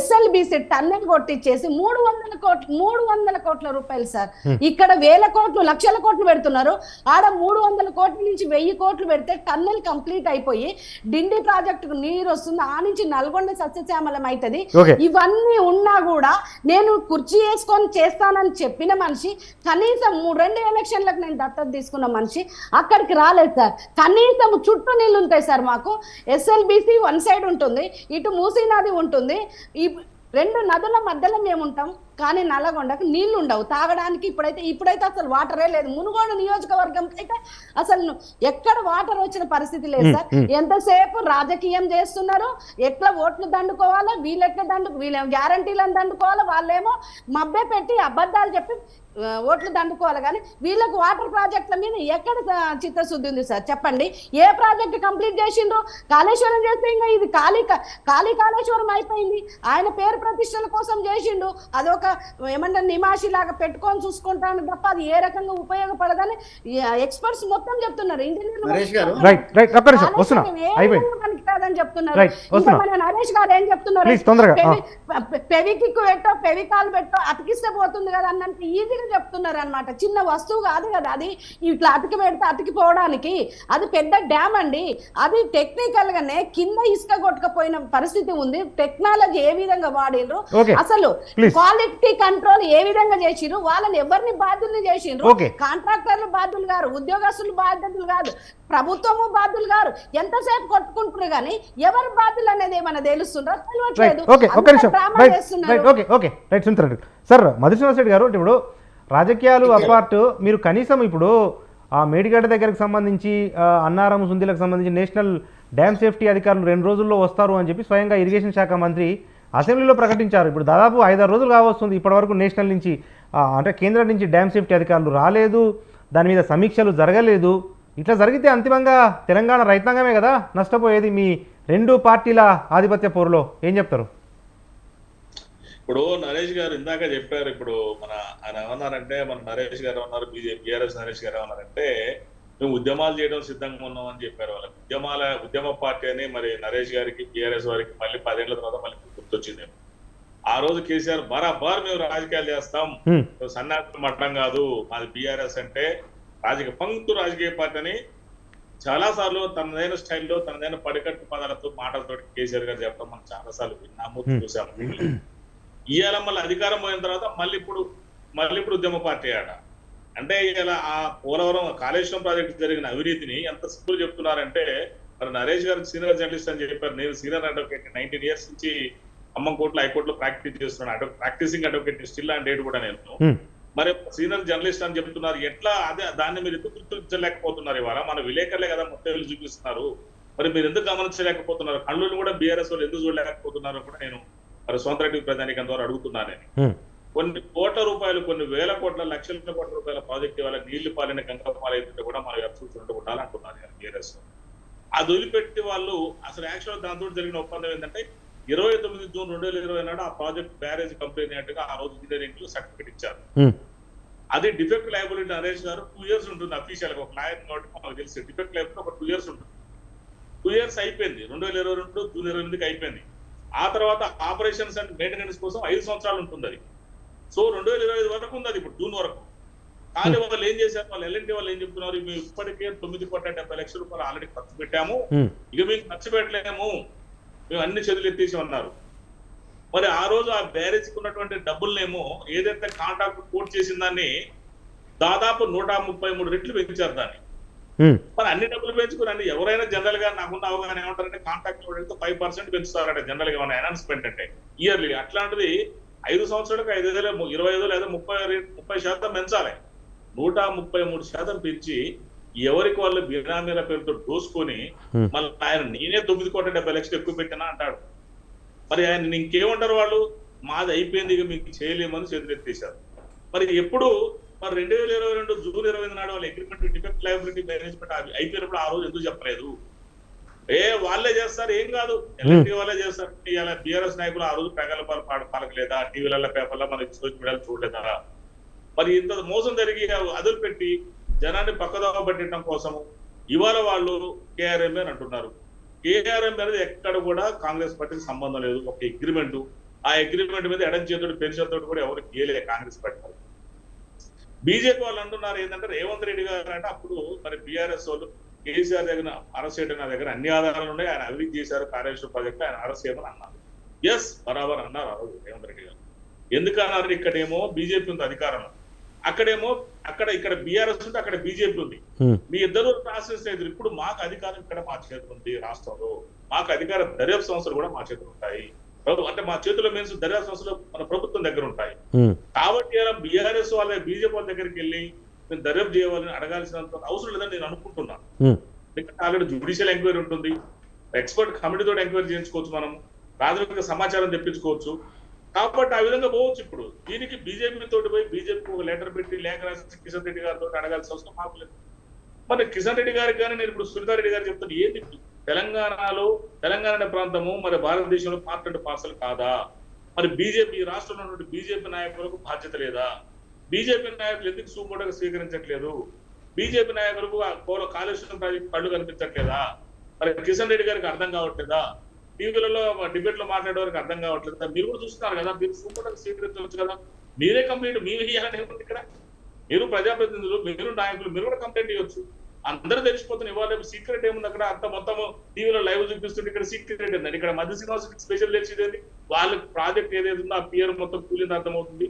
SLBC టన్నెల్ కొట్టించేసి 300 కోట్ల రూపాయలు సార్. ఇక్కడ 1000 కోట్లు, లక్షల కోట్లు పెడుతున్నారు. ఆడ 300 కోట్ల నుంచి 1000 కోట్లు పెడితే టన్నెల్ కంప్లీట్ అయిపోయి డిండి ప్రాజెక్టుకు నీరు వస్తుంది, ఆ నుంచి నల్గొండ సస్యశ్యామలం అవుతుంది. ఇవన్నీ ఉన్నా కూడా నేను కుర్చీ వేసుకొని చేస్తానని చెప్పిన మనిషి, కనీసం 2 ఎలక్షన్లకు నేను దత్తత తీసుకున్న మనిషి అక్కడికి రాలేదు సార్. కనీసం చుట్టూ నీళ్ళు ఉంటాయి సార్. మాకు ఎస్ఎల్బిసి వన్ సైడ్ ఉంటుంది, ఇటు మూసీ నది ఉంటుంది, ఈ రెండు నదుల మధ్యలో మేము ఉంటాం. కానీ నల్లగొండకు నీళ్లు ఉండవు తాగడానికి. ఇప్పుడైతే అసలు వాటరే లేదు. మునుగోడు నియోజకవర్గం అయితే అసలు ఎక్కడ వాటర్ వచ్చిన పరిస్థితి లేదు సార్. ఎంతసేపు రాజకీయం చేస్తున్నారు, ఎట్లా ఓట్లు దండుకోవాలో, వీళ్ళేమో గ్యారంటీలను దండుకోవాలో, వాళ్ళేమో మబ్బే పెట్టి అబద్ధాలు చెప్పి ఓట్లు దండుకోవాలి. కానీ వీళ్ళకు వాటర్ ప్రాజెక్టుల మీద ఎక్కడ చిత్తశుద్ధి ఉంది సార్ చెప్పండి? ఏ ప్రాజెక్ట్ కంప్లీట్ చేసిండ్రు? కాళేశ్వరం చేస్తే ఇంకా ఇది కాళేశ్వరం అయిపోయింది. ఆయన పేరు ప్రతిష్టల కోసం చేసిండు, అదొక ఏమంటారు నిమాషి లాగా పెట్టుకొని చూసుకుంటాను తప్ప అది ఏ రకంగా ఉపయోగపడదని ఎక్స్పర్ట్స్ మొత్తం చెప్తున్నారు. ఇంజనీర్లు కాదని చెప్తున్నారు. మన నరేష్ గారు ఏం చెప్తున్నారు? పెవికిక్కు పెట్టో పెవికాలు పెట్టో అతికిస్తే పోతుంది కదా అన్నంత ఈజీగా చెప్తున్నారు అనమాట. చిన్న వస్తువు కాదు కదా అది, ఇట్లా అతికి పెడితే అతికిపోవడానికి. అది పెద్ద డ్యామ్ అండి. అది టెక్నికల్ గానే కింద ఇసుక కొట్టుకపోయిన పరిస్థితి ఉంది. టెక్నాలజీ ఏ విధంగా వాడినరు, అసలు క్వాలిటీ కంట్రోల్ ఏ విధంగా చేసిరు, వాళ్ళని ఎవరిని బాధ్యులు చేసిండ్రు? కాంట్రాక్టర్లు బాధ్యులు గారు, ఉద్యోగస్తులు బాధ్యతలు కాదు, ప్రభుత్వము బాధ్యులు గారు. ఎంతసేపు కొట్టుకుంటున్నారు కానీ ఎవరు బాధ్యులు అనేది ఏమన్నా తెలుస్తుందో తెలియట్లేదు. సార్ మధుసూదన్ రెడ్డి గారు, ఇప్పుడు రాజకీయాలు అపార్ట్, మీరు కనీసం ఇప్పుడు ఆ మేడిగడ్డ దగ్గరకు సంబంధించి అన్నారం సుందిలకు సంబంధించి నేషనల్ డ్యామ్ సేఫ్టీ అధికారులు 2 రోజుల్లో వస్తారు అని చెప్పి స్వయంగా ఇరిగేషన్ శాఖ మంత్రి అసెంబ్లీలో ప్రకటించారు. ఇప్పుడు దాదాపు 5-6 రోజులు కావస్తుంది ఇప్పటివరకు నేషనల్ నుంచి అంటే కేంద్రం నుంచి డ్యామ్ సేఫ్టీ అధికారులు రాలేదు, దాని మీద సమీక్షలు జరగలేదు. ఇట్లా జరిగితే అంతిమంగా తెలంగాణ రైతాంగమే కదా నష్టపోయేది మీ 2 పార్టీల ఆధిపత్య పోరులో. ఏం చెప్తారు? ఇప్పుడు నరేష్ గారు ఇందాక చెప్పారు. ఇప్పుడు ఆయన ఏమన్నారంటే, మన నరేష్ గారు ఉన్నారు, బీఆర్ఎస్ నరేష్ గారు ఏమన్నారంటే, మేము ఉద్యమాలు చేయడం సిద్ధంగా ఉన్నాం అని చెప్పారు. వాళ్ళకి ఉద్యమ పార్టీ అని మరి నరేష్ గారికి బీఆర్ఎస్ వారికి మళ్ళీ 10 ఏళ్ల తర్వాత మళ్ళీ గుర్తొచ్చింది. ఆ రోజు కేసీఆర్ బరాబర్ మేము రాజకీయాలు చేస్తాం, సన్నాసి మట్టం కాదు, మాది బీఆర్ఎస్ అంటే పంక్తు రాజకీయ పార్టీ అని చాలా సార్లు తనదైన స్టైల్లో తనదైన పడికట్టు పదాలతో మాటలతో కేసీఆర్ గారు చెప్పడం మనం చాలా సార్లు విన్నాము, చూసాము. ఇవాళ మళ్ళీ అధికారం పోయిన తర్వాత మళ్ళీ ఇప్పుడు ఉద్యమ పార్టీ ఆడ అంటే ఇలా ఆ పోలవరం కాళేశ్వరం ప్రాజెక్టు జరిగిన అవినీతిని ఎంత సింపుల్ చెప్తున్నారంటే, మరి నరేష్ గారు సీనియర్ జర్నలిస్ట్ అని చెప్పారు. నేను సీనియర్ అడ్వకేట్, 19 years నుంచి ఖమ్మం కోర్టులో హైకోర్టులో ప్రాక్టీస్ చేస్తున్నాను, practising advocate still and date కూడా నేను. మరి సీనియర్ జర్నలిస్ట్ అని చెప్తున్నారు, ఎట్లా దాన్ని మీరు ఎందుకు గుర్తించలేకపోతున్నారు? ఇవాళ మన విలేకరులే కదా మొత్తం చూపిస్తున్నారు, మరి మీరు ఎందుకు గమనించలేకపోతున్నారు? కళ్ళుని కూడా బీఆర్ఎస్ వాళ్ళు ఎందుకు చూడలేకపోతున్నారు కూడా నేను మరి సొంత ప్రధానికం ద్వారా అడుగుతున్నాను. కొన్ని కోట్ల రూపాయలు, కొన్ని వేల కోట్ల, లక్షల కోట్ల రూపాయల ప్రాజెక్టు వల్ల నీళ్లు పాలిన గంగపాలైతే కూడా మనం చూస్తుంటే ఉండాలంటున్నారు బీఆర్ఎస్. అది వదిలిపెట్టి వాళ్ళు అసలు యాక్చువల్ దాంతో జరిగిన ఒప్పందం ఏంటంటే 29 జూన్ 2020 నాడు ఆ ప్రాజెక్ట్ బ్యారేజ్ కంపెనీ అన్నట్టుగా ఆ రోజు ఇంజనీరింగ్ లో సర్టిఫికేట్ ఇచ్చారు. అది డిఫెక్ట్ లయబిలిటీ నరేష్ గారు 2 years ఉంటుంది అఫీషియల్ గా, ఒక లాయర్ కాబట్టి మనకు తెలిసి డిఫెక్ట్ లయబిలిటీ ఒక 2 years ఉంటుంది. 2 years అయిపోయింది, 2022 జూన్ 28కి అయిపోయింది. ఆ తర్వాత ఆపరేషన్స్ అండ్ మెయింటెనెన్స్ కోసం 5 సంవత్సరాలు ఉంటుంది అది. సో 2025 వరకు ఉంది అది, ఇప్పుడు జూన్ వరకు. కానీ వాళ్ళు ఏం చేశారు, వాళ్ళు ఎల్ఎన్టీ వాళ్ళు ఏం చెప్తున్నారు, మేము ఇప్పటికే 9,70 లక్షల రూపాయలు ఆల్రెడీ ఖర్చు పెట్టాము, ఇక మీకు ఖర్చు పెట్టలేము, మేము అన్ని చేతులు ఎత్తేసి ఉన్నారు. మరి ఆ రోజు ఆ బ్యారేజ్కి ఉన్నటువంటి డబ్బులనేమో ఏదైతే కాంట్రాక్ట్ కోట్ చేసిన దాన్ని దాదాపు 133 రెట్లు పెంచారు దాన్ని. మరి అన్ని డబ్బులు పెంచుకుని అన్ని ఎవరైనా జనరల్ గా నాకున్న అవగాహన ఏమంటారంటే కాంట్రాక్ట్ 5% పెంచుతారంటే జనరల్ గా ఏమైనా అనౌన్స్మెంట్ అంటే ఇయర్లీ. అట్లాంటిది 5 సంవత్సరాలకు 25 లేదా 30% పెంచాలి. 133% పెంచి ఎవరికి వాళ్ళు బినామీల పేరుతో దోసుకొని మళ్ళీ ఆయన నేనే 9,70 లక్షలు ఎక్కువ పెట్టినా అంటాడు. మరి ఆయన ఇంకేమంటారు వాళ్ళు, మాది అయిపోయింది ఇక మీకు చేయలేమని చేతులెత్తేశారు. మరి ఎప్పుడు మరి 2022 జూన్ 28 నాడు వాళ్ళ అగ్రిమెంట్ డిఫెక్ట్ లయబిలిటీ మేనేజ్మెంట్ అయిపోయినప్పుడు ఆ రోజు ఎందుకు చెప్పలేదు? వాళ్ళే చేస్తారు, ఏం కాదు, ఎల్ఎన్టీ వాళ్ళే చేస్తారు. ఇలా బీఆర్ఎస్ నాయకులు ఆ రోజు ప్రగల్భాలు పలకలేదా? టీవీలలో పేపర్లో మనకి సోషల్ మీడియాలో చూడలేదా? మరి ఇంత మోసం జరిగి అదులు పెట్టి జనాన్ని పక్కదోవ పట్టడం కోసము ఇవాళ వాళ్ళు కేఆర్ఎం అని అంటున్నారు. కేఆర్ఎం అనేది ఎక్కడ కూడా కాంగ్రెస్ పార్టీకి సంబంధం లేదు. ఒక అగ్రిమెంట్, ఆ అగ్రిమెంట్ మీద ఎడం చేతుడు పెన్షన్ తోటి కూడా ఎవరు గీయలే కాంగ్రెస్ పార్టీ. బీజేపీ వాళ్ళు అంటున్నారు ఏంటంటే రేవంత్ రెడ్డి గారు అంటే అప్పుడు మరి బీఆర్ఎస్ వాళ్ళు కేసీఆర్ దగ్గర అరెస్ట్ చేయడం, నా దగ్గర అన్ని ఆధారాలు ఉన్నాయి, ఆయన అవినీతి చేశారు కాళేశ్వరం ప్రాజెక్టు, ఆయన అరెస్ట్ చేయమని అన్నారు. ఎస్, బరాబర్ అన్నారు ఆ రోజు రేవంత్ రెడ్డి గారు. ఎందుకన్నారు? ఇక్కడేమో బీజేపీ ఉంది అధికారంలో, అక్కడేమో ఇక్కడ బీఆర్ఎస్ ఉంది, అక్కడ బీజేపీ ఉంది. మీ ఇద్దరు రాష్ట్ర స్నేహితులు. ఇప్పుడు మాకు అధికారం ఇక్కడ మా చేతులు ఉంది రాష్ట్రంలో. మాకు అధికార దర్యాప్తు సంస్థలు కూడా మా చేతులు ఉంటాయి. అంటే మా చేతుల్లో మీన్స్ దర్యాప్తు సంస్థలు మన ప్రభుత్వం దగ్గర ఉంటాయి. కాబట్టి ఇలా బీఆర్ఎస్ వాళ్ళ బీజేపీ వాళ్ళ దగ్గరికి వెళ్ళి నేను దర్యాప్తు చేయాలని అడగాల్సినంత అవసరం లేదని నేను అనుకుంటున్నాను. ఎందుకంటే ఆల్రెడీ జ్యుడిషియల్ ఎంక్వైరీ ఉంటుంది, ఎక్స్పర్ట్ కమిటీతో ఎంక్వైరీ చేయించుకోవచ్చు, మనం ప్రాథమిక సమాచారం తెప్పించుకోవచ్చు. కాబట్టి ఆ విధంగా పోవచ్చు. ఇప్పుడు దీనికి బీజేపీ తోటి పోయి బీజేపీకి ఒక లెటర్ పెట్టి లేఖ రాసి కిషన్ రెడ్డి గారితో అడగాల్సిన అవసరం మాకు లేదు. మరి కిషన్ రెడ్డి గారికి కానీ నేను ఇప్పుడు సునీతారెడ్డి గారు చెప్తాను, ఏంది తెలంగాణ అనే ప్రాంతము మరి భారతదేశంలో పార్ట్ అండ్ పార్సల్ కాదా? మరి బీజేపీ రాష్ట్రంలో ఉన్నటువంటి బీజేపీ నాయకులకు బాధ్యత లేదా? బీజేపీ నాయకులు ఎందుకు సూమోటోగా స్వీకరించట్లేదు? బీజేపీ నాయకులకు కాళేశ్వరం ప్రాజెక్టు కళ్ళు కనిపించట్లేదా? మరి కిషన్ రెడ్డి గారికి అర్థం కావట్లేదా? టీవీలలో డిబేట్ లో మాట్లాడే వారికి అర్థం కావట్లేదా? మీరు కూడా చూస్తున్నారు కదా, మీరు సూమోటోగా స్వీకరించవచ్చు కదా. మీరే కంప్లైంట్ మీరు ఇవ్వాలని ఉంది ఇక్కడ. మీరు ప్రజాప్రతినిధులు, మీరు నాయకులు, మీరు కూడా కంప్లైంట్ ఇవ్వచ్చు. అందరూ తెలిసిపోతున్నారు. ఇవాళ సీక్రెట్ ఏముంది అక్కడ? అంత మొత్తం టీవీలో లైవ్ చూపిస్తుంటే ఇక్కడ సీక్రెట్ ఏంటండి? ఇక్కడ మధ్య శ్రీనివాస స్పెషల్ తెలిసేది వాళ్ళ ప్రాజెక్ట్ ఏదైతే ఉందో ఆ పియర్ మొత్తం కూలింది అర్థమవుతుంది.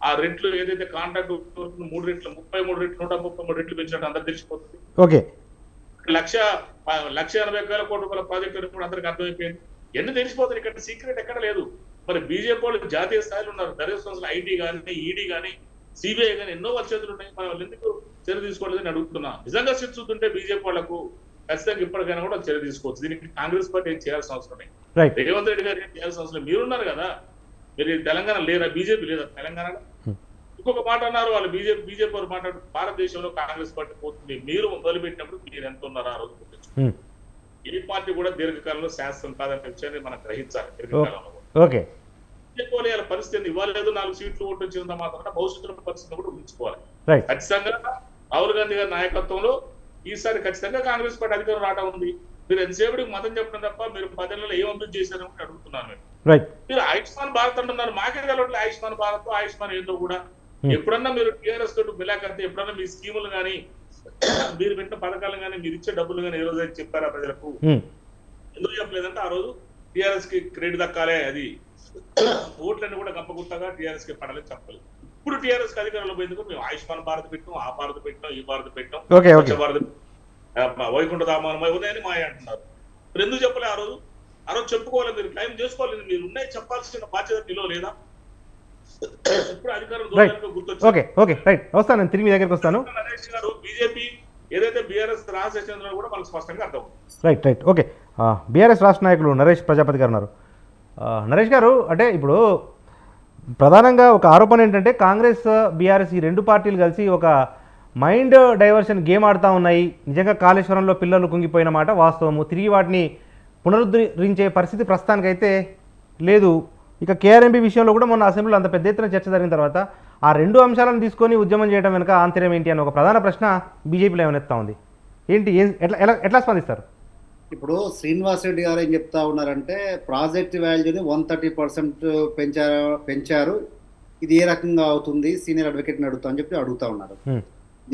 ఆ రెట్లు ఏదైతే కాంట్రాక్ట్ 3 రెట్లు 33 రెట్లు 133 రెట్లు పెంచినట్టు అందరూ తెలిసిపోతుంది. ఓకే, 1,80,000 కోట్ల రూపాయల ప్రాజెక్టు కూడా అందరికి అర్థమైపోయింది. ఎన్ని తెలిసిపోతుంది. ఇక్కడ సీక్రెట్ ఎక్కడ లేదు. మరి బీజేపీ వాళ్ళు జాతీయ స్థాయిలో ఉన్నారు. దర్యాప్తు సంస్థలు ఐటీ కానీ, ఈడీ కానీ, సిబిఐ కానీ ఎన్నో వాళ్ళ చేతులు ఉన్నాయి. మన వాళ్ళు ఎందుకు చర్య తీసుకోవట్లేదని అడుగుతున్నా. నిజంగా చూస్తుంటే బీజేపీ వాళ్లకు ఖచ్చితంగా ఇప్పటికైనా కూడా చర్య తీసుకోవచ్చు. దీనికి కాంగ్రెస్ పార్టీ ఏం చేయాల్సిన అవసరం లేదు. రేవంత్ రెడ్డి గారు ఏం చేయాల్సిన అవసరం లేదు. మీరున్నారు కదా, మీరు తెలంగాణ లేదా? బీజేపీ లేదా తెలంగాణలో? ఇంకొక మాట అన్నారు వాళ్ళు, బీజేపీ వారు మాట్లాడు భారతదేశంలో కాంగ్రెస్ పార్టీ పోతుంది. మీరు మొదలుపెట్టినప్పుడు మీరు ఎంత ఉన్నారో ఆ రోజు గుర్తించు. ఏ పార్టీ కూడా దీర్ఘకాలంలో శాస్త్రం కాదనే విషయాన్ని మనం గ్రహించాలి. దీర్ఘకాలంలో బీజేపీ పరిస్థితి ఇవాళ లేదు 4 సీట్లు ఓటు వచ్చినంత మాత్రం భవిష్యత్తులో పరిస్థితిని కూడా ఉంచుకోవాలి. ఖచ్చితంగా రాహుల్ గాంధీ గారి నాయకత్వంలో ఈసారి ఖచ్చితంగా కాంగ్రెస్ పార్టీ అధికారం రావడం ఉంది. మీరు ఎంతసేపటికి మతం చెప్పడం తప్ప మీరు 10 ఏళ్లలో ఏం అభివృద్ధి చేశారని అడుగుతున్నాను. మీరు ఆయుష్మాన్ భారత్ అంటున్నారు, మాకే కలవట్లేదు. ఆయుష్మాన్ భారత్, ఆయుష్మాన్ ఏందో కూడా. ఎప్పుడన్నా మీరు టీఆర్ఎస్ తోటి మిలాకర్తే ఎప్పుడన్నా మీ స్కీములు కానీ, మీరు పెట్టిన పథకాలు కానీ, మీరు ఇచ్చే డబ్బులు కానీ ఏ రోజు అయితే చెప్పారా ప్రజలకు? ఎందుకు చెప్పలేదంటే ఆ రోజు టీఆర్ఎస్ కి క్రెడిట్ దక్కాలే, అది ఓట్లన్నీ కూడా గంపగుత్తగా టీఆర్ఎస్ కి పడాలని చెప్పలేదు. ఇప్పుడు టీఆర్ఎస్ కి అధికారంలో పోయేందుకు మేము ఆయుష్మాన్ భారత్ పెట్టాం, ఆ భారత్ పెట్టాం, ఈ భారత్ పెట్టాం, భారత్ వైకుంఠ ధామానం ఉన్నాయని మాయ అంటున్నారు. మీరు ఎందుకు చెప్పలే ఆ రోజు? ఆ రోజు చెప్పుకోవాలి, మీరు క్లైమ్ చేసుకోవాలి. మీరు ఉన్నాయి చెప్పాల్సిన బాధ్యత మీలో లేదా? ఇప్పుడు అధికారం వస్తాను, తిరిగి మీ దగ్గరికి వస్తాను. నరేష్ గారు బీజేపీ ఏదైతే బీఆర్ఎస్ రాష్ట్ర చంద్ర కూడా మనకు స్పష్టంగా అర్థం. Right okay. బీఆర్ఎస్ రాష్ట్ర నాయకులు నరేష్ ప్రజాపతి గారు ఉన్నారు. నరేష్ గారు, అంటే ఇప్పుడు ప్రధానంగా ఒక ఆరోపణ ఏంటంటే కాంగ్రెస్ బీఆర్ఎస్ ఈ రెండు పార్టీలు కలిసి ఒక మైండ్ డైవర్షన్ గేమ్ ఆడుతూ ఉన్నాయి. నిజంగా కాళేశ్వరంలో పిల్లలు కుంగిపోయిన మాట వాస్తవము. తిరిగి వాటిని పునరుద్ధరించే పరిస్థితి ప్రస్తుతానికైతే లేదు. ఇక కేఆర్ఎంబీ విషయంలో కూడా మొన్న అసెంబ్లీలో అంత పెద్ద ఎత్తున చర్చ జరిగిన తర్వాత ఆ 2 అంశాలను తీసుకొని ఉద్యమం చేయడం వెనుక ఆంతర్యం ఏంటి అని ఒక ప్రధాన ప్రశ్న బీజేపీలో ఏమనెత్తా ఉంది. ఏంటి, ఎట్లా స్పందిస్తారు? ఇప్పుడు శ్రీనివాస్ రెడ్డి గారు ఏం చెప్తా ఉన్నారంటే ప్రాజెక్ట్ వాల్యూని 130% పెంచారు, ఇది ఏ రకంగా అవుతుంది, సీనియర్ అడ్వకేట్ని అడుగుతా అని చెప్పి అడుగుతా ఉన్నారు.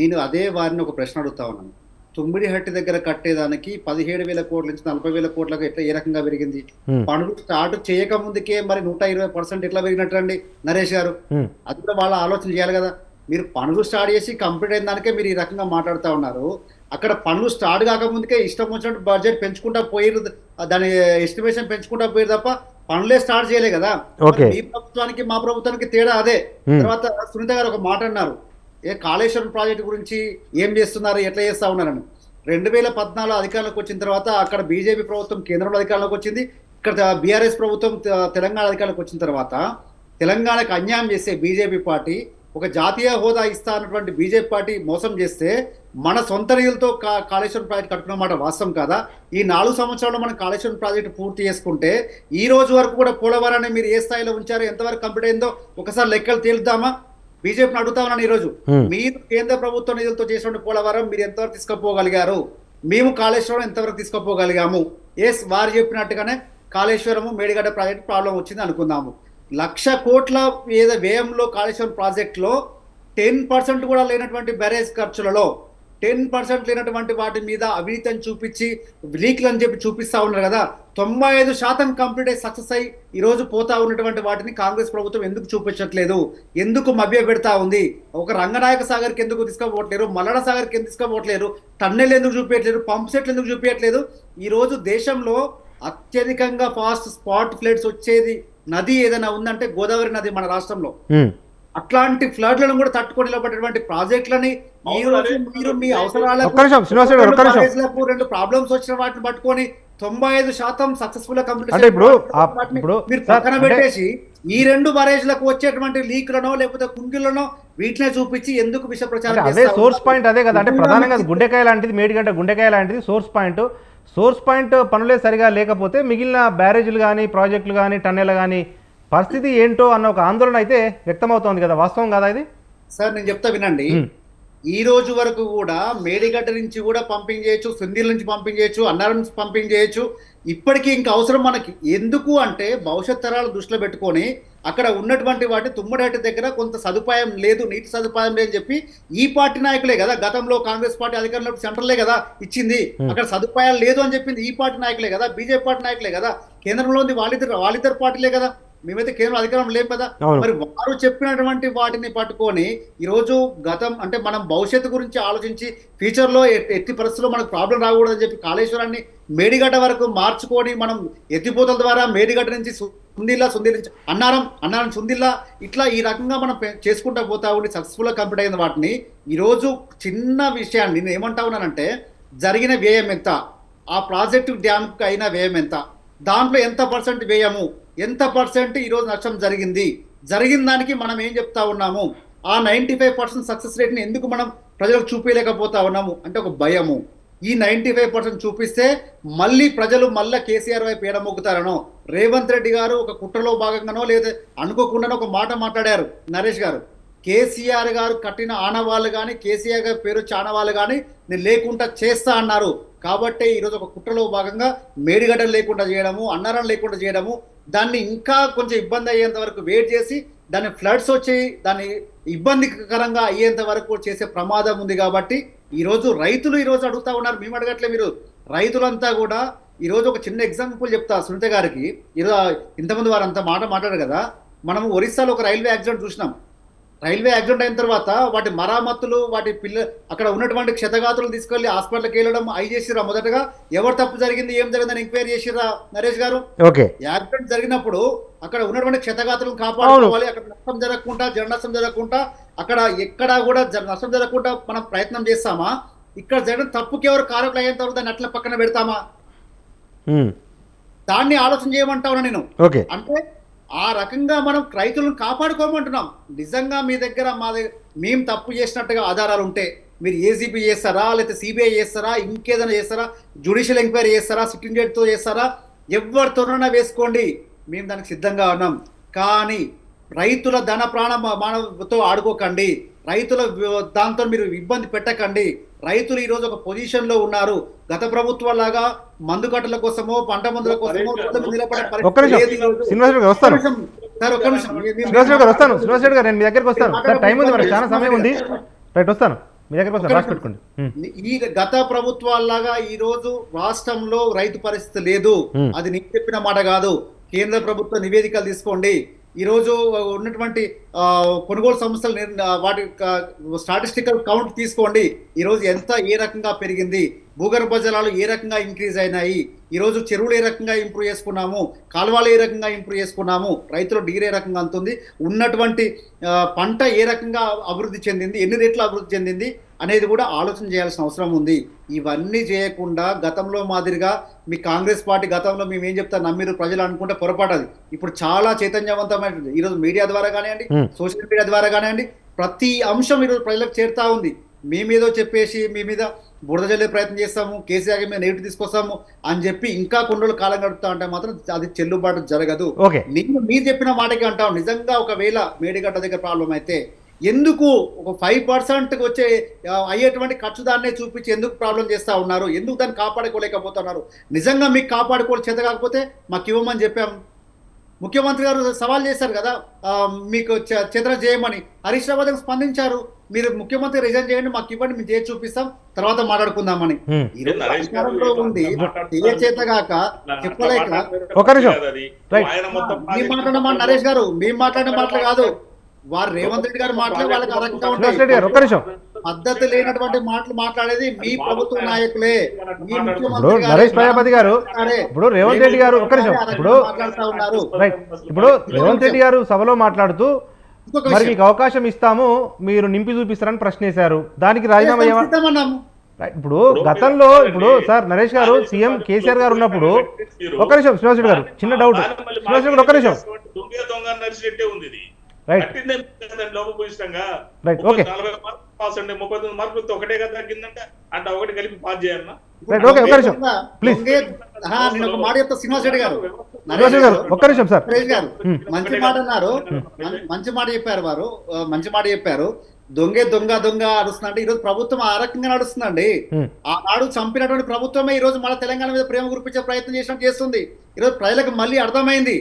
నేను అదే వారిని ఒక ప్రశ్న అడుగుతా ఉన్నాను. తుమ్మిడిహట్టి దగ్గర కట్టేదానికి 17,000 కోట్ల నుంచి 40,000 కోట్లకు ఎట్లా ఏ రకంగా పెరిగింది? పనులు స్టార్ట్ చేయక ముందుకే మరి 120% ఎట్లా పెరిగినట్టు అండి నరేష్ గారు? అది కూడా వాళ్ళ ఆలోచన చేయాలి కదా. మీరు పనులు స్టార్ట్ చేసి కంప్లీట్ అయిన దానికే మీరు ఈ రకంగా మాట్లాడుతూ ఉన్నారు. అక్కడ పనులు స్టార్ట్ కాకముందుకే ఇష్టం వచ్చినట్టు బడ్జెట్ పెంచుకుంటా పోయారు, దాని ఎస్టిమేషన్ పెంచుకుంటా పోయారు తప్ప పనులే స్టార్ట్ చేయలే కదా. మీ ప్రభుత్వానికి మా ప్రభుత్వానికి తేడా అదే. తర్వాత సునీత గారు ఒక మాట అన్నారు, కాళేశ్వరం ప్రాజెక్టు గురించి ఏం చేస్తున్నారు, ఎట్లా చేస్తా ఉన్నారని. 2014 అధికారంలోకి వచ్చిన తర్వాత అక్కడ బీజేపీ ప్రభుత్వం కేంద్రంలో అధికారంలోకి వచ్చింది, ఇక్కడ బీఆర్ఎస్ ప్రభుత్వం తెలంగాణ అధికారంలోకి వచ్చిన తర్వాత తెలంగాణకు అన్యాయం చేసే బీజేపీ పార్టీ, ఒక జాతీయ హోదా ఇస్తా అన్నటువంటి బీజేపీ పార్టీ మోసం చేస్తే మన సొంత నిధులతో కాళేశ్వరం ప్రాజెక్టు కట్టుకున్న మాట వాస్తవం కాదా? ఈ 4 సంవత్సరాల్లో మనం కాళేశ్వరం ప్రాజెక్టు పూర్తి చేసుకుంటే ఈ రోజు వరకు కూడా పోలవరాన్ని మీరు ఏ స్థాయిలో ఉంచారో, ఎంతవరకు కంప్లీట్ అయిందో ఒకసారి లెక్కలు తేలుద్దామా? బీజేపీని అడుగుతా ఉన్నాను ఈరోజు. మీరు కేంద్ర ప్రభుత్వ నిధులతో చేసిన పోలవరం మీరు ఎంతవరకు తీసుకుపోగలిగారు? మేము కాళేశ్వరం ఎంతవరకు తీసుకుపోగలిగాము? వారు చెప్పినట్టుగానే కాళేశ్వరము మేడిగడ్డ ప్రాజెక్టు ప్రాబ్లం వచ్చింది అనుకుందాము. 1,00,000 కోట్ల వ్యయంలో కాళేశ్వరం ప్రాజెక్టులో 10% కూడా లేనటువంటి బ్యారేజ్ ఖర్చులలో 10% లేనటువంటి వాటి మీద అవినీతిని చూపించి లీక్లు అని చెప్పి చూపిస్తా ఉన్నారు కదా. 95% కంప్లీట్ అయ్యి సక్సెస్ అయ్యి ఈ రోజు పోతా ఉన్నటువంటి వాటిని కాంగ్రెస్ ప్రభుత్వం ఎందుకు చూపించట్లేదు, ఎందుకు మభ్య పెడతా ఉంది? ఒక రంగనాయక సాగర్కి ఎందుకు తీసుకోపోవట్లేరు, మల్లడ సాగర్కి ఎందుకు తీసుకోపోవట్లేరు, టన్నెల్ ఎందుకు చూపించట్లేదు, పంప్ సెట్లు ఎందుకు చూపించట్లేదు? ఈ రోజు దేశంలో అత్యధికంగా ఫాస్ట్ స్పాట్ ఫ్లడ్స్ వచ్చేది నది ఏదైనా ఉందంటే గోదావరి నది మన రాష్ట్రంలో. అట్లాంటి ఫ్లడ్లను కూడా తట్టుకొని నిలబడేటువంటి ప్రాజెక్టులని ఈ రోజు మీరు మీ అవసరాలకు రెండు ప్రాబ్లమ్స్ వచ్చిన వాటిని పట్టుకొని 95% సక్సెస్ఫుల్ గా కంప్లీట్ మీరు పక్కన పెట్టేసి ఈ 2 బరేజ్లకు వచ్చేటువంటి లీక్లను లేకపోతే కుంగిళ్లను వీటినే చూపించి ఎందుకు విష ప్రచారం? అదే సోర్స్ పాయింట్ అదే కదా. అంటే ప్రధానంగా గుండెకాయ లాంటిది, మేడిగడ్డ గుండెకాయ లాంటిది సోర్స్ పాయింట్ పనులే సరిగా లేకపోతే మిగిలిన బ్యారేజీలు కానీ ప్రాజెక్టులు కానీ టన్నెల్ కానీ పరిస్థితి ఏంటో అన్న ఒక ఆందోళన అయితే వ్యక్తమవుతోంది కదా. వాస్తవం కదా ఇది? సార్ నేను చెప్తా వినండి. ఈ రోజు వరకు కూడా మేడిగడ్డ నుంచి కూడా పంపింగ్ చేయొచ్చు, సుందీల నుంచి పంపింగ్ చేయొచ్చు, అన్నారం నుంచి పంపింగ్ చేయొచ్చు. ఇప్పటికీ ఇంకా అవసరం మనకి ఎందుకు అంటే భవిష్యత్ తరాలు దృష్టిలో పెట్టుకొని అక్కడ ఉన్నటువంటి వాటి తుమ్మడేట దగ్గర కొంత సదుపాయం లేదు, నీటి సదుపాయం లేదని చెప్పి ఈ పార్టీ నాయకులే కదా, గతంలో కాంగ్రెస్ పార్టీ అధికారంలో సెంట్రలే కదా ఇచ్చింది, అక్కడ సదుపాయాలు లేదు అని చెప్పింది ఈ పార్టీ నాయకులే కదా, బీజేపీ పార్టీ నాయకులే కదా, కేంద్రంలో ఉంది వాళ్ళిద్దరు పార్టీలే కదా, మేమైతే కేంద్ర అధికారం లేం కదా. మరి వారు చెప్పినటువంటి వాటిని పట్టుకొని ఈరోజు గతం అంటే మనం భవిష్యత్తు గురించి ఆలోచించి ఫ్యూచర్లో ఎట్టి పరిస్థితుల్లో మనకు ప్రాబ్లం రాకూడదని చెప్పి కాళేశ్వరాన్ని మేడిగడ్డ వరకు మార్చుకొని మనం ఎత్తిపోతల ద్వారా మేడిగడ్డ నుంచి సుందిల్లా నుంచి అన్నారం సుందిల్లా ఇట్లా ఈ రకంగా మనం చేసుకుంటా పోతా ఉండి సక్సెస్ఫుల్గా కంప్లీట్ అయిన వాటిని ఈరోజు చిన్న విషయాన్ని నేను ఏమంటా ఉన్నానంటే జరిగిన వ్యయం ఎంత, ఆ ప్రాజెక్టు డ్యామ్కి అయిన వ్యయం ఎంత, దాంట్లో ఎంత పర్సెంట్ వ్యయము, ఎంత పర్సెంట్ ఈరోజు నష్టం జరిగిన దానికి మనం ఏం చెప్తా ఉన్నాము, ఆ 95% సక్సెస్ రేట్ని ఎందుకు మనం ప్రజలకు చూపించలేకపోతా ఉన్నాము అంటే ఒక భయము. ఈ 95% చూపిస్తే మళ్ళీ ప్రజలు మళ్ళీ కేసీఆర్ వైపు ఎడమొక్కుతారనో, రేవంత్ రెడ్డి గారు ఒక కుట్రలో భాగంగానో లేదా అనుకోకుండానో ఒక మాట మాట్లాడారు నరేష్ గారు, కేసీఆర్ గారు కట్టిన ఆనవాళ్ళు కానీ కేసీఆర్ గారి పేరు వచ్చే ఆనవాళ్ళు కానీ నేను లేకుండా చేస్తా అన్నారు. కాబట్టి ఈరోజు ఒక కుట్రలో భాగంగా మేడిగడ్డలు లేకుండా చేయడము, అన్నారం లేకుండా చేయడము, దాన్ని ఇంకా కొంచెం ఇబ్బంది అయ్యేంత వరకు వెయిట్ చేసి దాన్ని ఫ్లడ్స్ వచ్చి దాన్ని ఇబ్బందికరంగా అయ్యేంత వరకు చేసే ప్రమాదం ఉంది. కాబట్టి ఈరోజు రైతులు ఈరోజు అడుగుతా ఉన్నారు, మేము అడగట్లే, మీరు రైతులంతా కూడా ఈరోజు ఒక చిన్న ఎగ్జాంపుల్ చెప్తా సునీత గారికి. ఈరోజు ఇంతమంది వారు అంత మాట్లాడారు కదా, మనము ఒరిస్సాలో ఒక రైల్వే యాక్సిడెంట్ చూసినాం. రైల్వే యాక్సిడెంట్ అయిన తర్వాత వాటి మరామత్తులు వాటి అక్కడ ఉన్నటువంటి క్షతగాతులు తీసుకెళ్లి హాస్పిటల్కి వెళ్ళడం అవి చేసిరా. మొదటగా ఎవరు తప్పు జరిగింది ఏం జరిగిందని ఎంక్వైరీ చేసిరా నరేష్ గారు? యాక్సిడెంట్ జరిగినప్పుడు అక్కడ ఉన్నటువంటి క్షతగాతులను కాపాడుకోవాలి, అక్కడ నష్టం జరగకుండా జన నష్టం జరగకుండా అక్కడ ఎక్కడా కూడా నష్టం జరగకుండా మనం ప్రయత్నం చేస్తామా? ఇక్కడ జరిగిన తప్పుకి ఎవరు కారకులు అయ్యేంత వరకు దాన్ని అట్లా పక్కన పెడతామా? దాన్ని ఆలోచన చేయమంటావునా నేను. అంటే ఆ రకంగా మనం రైతులను కాపాడుకోమంటున్నాం. నిజంగా మీ దగ్గర మేము తప్పు చేసినట్టుగా ఆధారాలు ఉంటే మీరు ఏసీబీ చేస్తారా, లేకపోతే సిబిఐ చేస్తారా, ఇంకేదైనా చేస్తారా, జ్యుడిషియల్ ఎంక్వైరీ చేస్తారా, సిట్టింగ్ జడ్జితో చేస్తారా, ఎవరితోనైనా వేసుకోండి, మేము దానికి సిద్ధంగా ఉన్నాం. కానీ రైతుల ధన ప్రాణ మానవతో ఆడుకోకండి, రైతుల దాంతో మీరు ఇబ్బంది పెట్టకండి. రైతులు ఈరోజు ఒక పొజిషన్లో ఉన్నారు. గత ప్రభుత్వం లాగా మందు కట్టల కోసమో పంట మందుల కోసమో ఈ గత ప్రభుత్వాల్లాగా ఈ రోజు రాష్ట్రంలో రైతు పరిస్థితి లేదు. అది నీకు చెప్పిన మాట కాదు, కేంద్ర ప్రభుత్వ నివేదికలు తీసుకోండి. ఈరోజు ఉన్నటువంటి కొనుగోలు సంస్థలు వాటి స్టాటిస్టికల్ కౌంట్ తీసుకోండి. ఈరోజు ఎంత ఏ రకంగా పెరిగింది, భూగర్భ జలాలు ఏ రకంగా ఇంక్రీజ్ అయినాయి, ఈరోజు చెరువులు ఏ రకంగా ఇంప్రూవ్ చేసుకున్నాము, కాలువలు ఏ రకంగా ఇంప్రూవ్ చేసుకున్నాము, రైతుల డిగ్రీ ఏ రకంగా అంతుంది, ఉన్నటువంటి పంట ఏ రకంగా అభివృద్ధి చెందింది, ఎన్ని రేట్లు అభివృద్ధి చెందింది అనేది కూడా ఆలోచన చేయాల్సిన అవసరం ఉంది. ఇవన్నీ చేయకుండా గతంలో మాదిరిగా మీ కాంగ్రెస్ పార్టీ గతంలో మేము ఏం చెప్తా నమ్మిరు ప్రజలు అనుకుంటే పొరపాటది. ఇప్పుడు చాలా చైతన్యవంతమైనది. ఈరోజు మీడియా ద్వారా కానివ్వండి, సోషల్ మీడియా ద్వారా కానివ్వండి, ప్రతి అంశం ఈరోజు ప్రజలకు చేరుతా ఉంది. మేమేదో చెప్పేసి మీ మీద బురద జల్లే ప్రయత్నం చేస్తాము, కేసీఆర్ మీద నెగిటివ్ తీసుకొస్తాము అని చెప్పి ఇంకా కొన్ని రోజులు కాలం గడుపుతా అంటే మాత్రం అది చెల్లుబాటు జరగదు. మీరు చెప్పిన మాటకి అంటాం, నిజంగా ఒకవేళ మేడిగడ్డ దగ్గర ప్రాబ్లం అయితే ఎందుకు ఒక 5% వచ్చే అయ్యేటువంటి ఖర్చు దాన్నే చూపించి ఎందుకు ప్రాబ్లం చేస్తూ ఉన్నారు, ఎందుకు దాన్ని కాపాడుకోలేకపోతున్నారు? నిజంగా మీకు కాపాడుకోవాలి చేత కాకపోతే మాకు ఇవ్వమని చెప్పాం, ముఖ్యమంత్రి గారు సవాల్ చేశారు కదా, మీకు చేతన చేయమని. హరీష్ రావు గారు స్పందించారు, మీరు ముఖ్యమంత్రి రిజైన్ చేయండి, మాకు ఇవ్వండి, మేము చేసి చూపిస్తాం, తర్వాత మాట్లాడుకుందామని. ఈ రోజు అధికారంలో ఉంది, ఏ చేతగాక చెప్పలేక ఒక నిమిషం. రైట్. మేము మాట్లాడమని నరేష్ గారు, మేము మాట్లాడిన మాటలు కాదు, వారు రేవంత్ రెడ్డి గారు మాట్లాడే వాళ్ళకి అరకంగా శ్రీనివాస్ రెడ్డి గారు ఒక్క నిమిషం. పద్ధతి లేనటువంటి మాటలు మాట్లాడేది మీ ప్రభుత్వ నాయకులే, మీ ఇప్పుడు ముఖ్యమంత్రి గారే. నరేష్ ప్రజాపతి గారు, ఇప్పుడు రేవంత్ రెడ్డి గారు ఒక్క నిమిషం, ఇప్పుడు మాట్లాడుతూ ఉన్నారు. రైట్, ఇప్పుడు రేవంత్ రెడ్డి గారు సభలో మాట్లాడుతూ ఇంకొక మరి విషయం. మీకు అవకాశం ఇస్తాము, మీరు నింపి చూపిస్తారని ప్రశ్నేశారు, దానికి రాజీనామా చేయమని. సిద్ధమన్నాము. ఇప్పుడు గతంలో ఇప్పుడు సార్ నరేష్ గారు సీఎం కేసీఆర్ గారు ఉన్నప్పుడు ఒక్క నిమిషం శ్రీనివాస్ రెడ్డి గారు, చిన్న డౌట్ శ్రీనివాస్ రెడ్డి గారు ఒక్క నిమిషం. దొంగ నడిచినట్టే ఉంది ఇది. రైట్ లోపభూయిష్టంగా రైట్ ఓకే 40 పాస్ అండి, 39 మార్కులతో ఒకటే కదా తగ్గిందంటే అంటే ఒకటి కలిపి పాస్ చేయన్నా. రైట్ ఓకే ఒక్క నిమిషం ప్లీజ్. నేను ఒక మాట చెప్తా శ్రీనివాస్ రెడ్డి గారు, శ్రీనివాస్ రెడ్డి గారు ఒక్క నిమిషం సార్. నరేష్ గారు మంచి మాట అన్నారు, మంచి మాట చెప్పారు వారు, మంచి మాట చెప్పారు. దొంగ దొంగ అరుస్తుందంటే ఈ రోజు ప్రభుత్వం ఆ రకంగా నడుస్తుందండి. ఆనాడు చంపినటువంటి ప్రభుత్వమే ఈ రోజు మన తెలంగాణ మీద ప్రేమ గురిపించే ప్రయత్నం చేసినట్టు చేస్తుంది. ఈరోజు ప్రజలకు మళ్ళీ అర్థమైంది,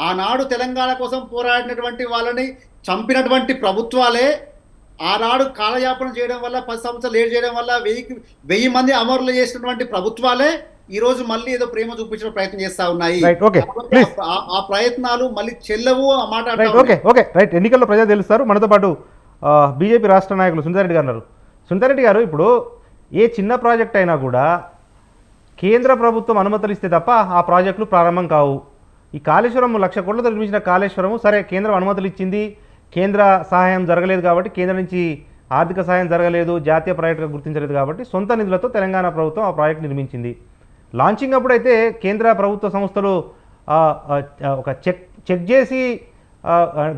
ఆనాడు తెలంగాణ కోసం పోరాడినటువంటి వాళ్ళని చంపినటువంటి ప్రభుత్వాలే ఆనాడు కాలయాపన చేయడం వల్ల 10 సంవత్సరాలు లేట్ చేయడం వల్ల 1000 మంది అమరులు చేసినటువంటి ప్రభుత్వాలే ఈ రోజు మళ్ళీ ఏదో ప్రేమ చూపించడం ప్రయత్నం చేస్తా ఉన్నాయి. Right okay please. ఆ ప్రయత్నాలు మళ్ళీ చెల్లవు ఆ మాట రైట్ అంటా ఓకే ఓకే రైట్. ఎన్నికల్లో ప్రజలు తెలుస్తారు. మనతో పాటు బీజేపీ రాష్ట్ర నాయకులు సునీతారెడ్డి గారు ఉన్నారు. సునీతారెడ్డి గారు, ఇప్పుడు ఏ చిన్న ప్రాజెక్ట్ అయినా కూడా కేంద్ర ప్రభుత్వం అనుమతులు ఇస్తే తప్ప ఆ ప్రాజెక్టులు ప్రారంభం కావు. ఈ కాళేశ్వరం 1,00,000 కోట్లతో నిర్మించిన కాళేశ్వరం, సరే కేంద్రం అనుమతులు ఇచ్చింది, కేంద్ర సహాయం జరగలేదు కాబట్టి, కేంద్రం నుంచి ఆర్థిక సహాయం జరగలేదు, జాతీయ ప్రాజెక్టుగా గుర్తించలేదు కాబట్టి సొంత నిధులతో తెలంగాణ ప్రభుత్వం ఆ ప్రాజెక్ట్ నిర్మించింది. లాంచింగ్ అప్పుడైతే కేంద్ర ప్రభుత్వ సంస్థలు ఒక చెక్ చేసి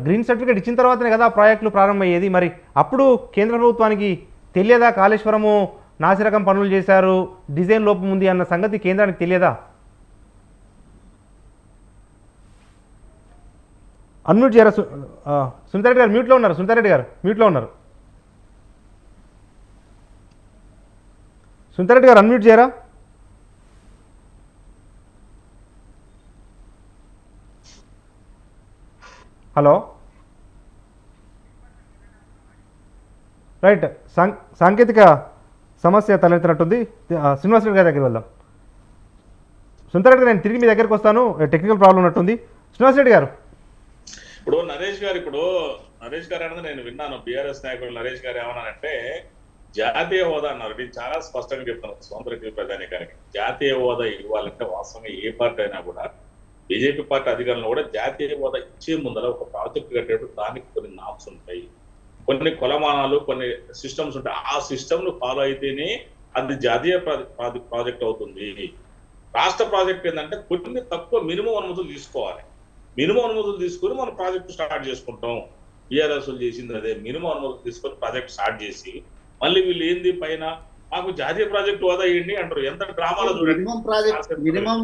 గ్రీన్ సర్టిఫికేట్ ఇచ్చిన తర్వాతనే కదా ఆ ప్రాజెక్టులు ప్రారంభమయ్యేది. మరి అప్పుడు కేంద్ర ప్రభుత్వానికి తెలియదా కాళేశ్వరము నాసిరకం పనులు చేశారు, డిజైన్ లోపం ఉంది అన్న సంగతి కేంద్రానికి తెలియదా? అన్మ్యూట్ చేయరా సునీతారెడ్డి గారు, మ్యూట్లో ఉన్నారు. సునీతారెడ్డి గారు మ్యూట్లో ఉన్నారు. సునీతారెడ్డి గారు అన్మ్యూట్ చేయరా? Hello right. సాంకేతిక సమస్య తలెత్తినట్టుంది. శ్రీనివాస్ రెడ్డి గారి దగ్గరికి వెళ్దాం. సునీతారెడ్డి గారు, నేను తిరిగి మీ దగ్గరికి వస్తాను, టెక్నికల్ ప్రాబ్లం ఉన్నట్టుంది. శ్రీనివాస్ రెడ్డి గారు, ఇప్పుడు నరేష్ గారు అన్నది నేను విన్నాను. బీఆర్ఎస్ నాయకుడు నరేష్ గారు ఏమన్నారంటే జాతీయ హోదా అన్నారు. నేను చాలా స్పష్టంగా చెప్తాను స్వాతంత్ర ప్రధానికానికి, జాతీయ హోదా ఇవ్వాలంటే వాస్తవంగా ఏ పార్టీ అయినా కూడా, బీజేపీ పార్టీ అధికారంలో కూడా జాతీయ హోదా ఇచ్చే ముందర ఒక ప్రాజెక్ట్ కట్టేటప్పుడు దానికి కొన్ని నామ్స్ ఉంటాయి, కొన్ని కొలమానాలు, కొన్ని సిస్టమ్స్ ఉంటాయి. ఆ సిస్టమ్ను ఫాలో అయితేనే అది జాతీయ ప్రాజెక్ట్ అవుతుంది. రాష్ట్ర ప్రాజెక్ట్ ఏంటంటే కొన్ని తక్కువ మినిమం అనుమతులు తీసుకోవాలి. మినిమం అనుమతులు తీసుకొని మనం ప్రాజెక్ట్ స్టార్ట్ చేసుకుంటాం. బీఆర్ఎస్ చేసింది అదే, మినిమం అనుమతులు తీసుకొని ప్రాజెక్ట్ స్టార్ట్ చేసి మళ్ళీ వీళ్ళు ఏంది పైన మాకు జాతీయ ప్రాజెక్టు హోదా ఏంటి అంటారు. ఎంత డ్రామాలో చూడండి. మినిమం ప్రాజెక్ట్, మినిమం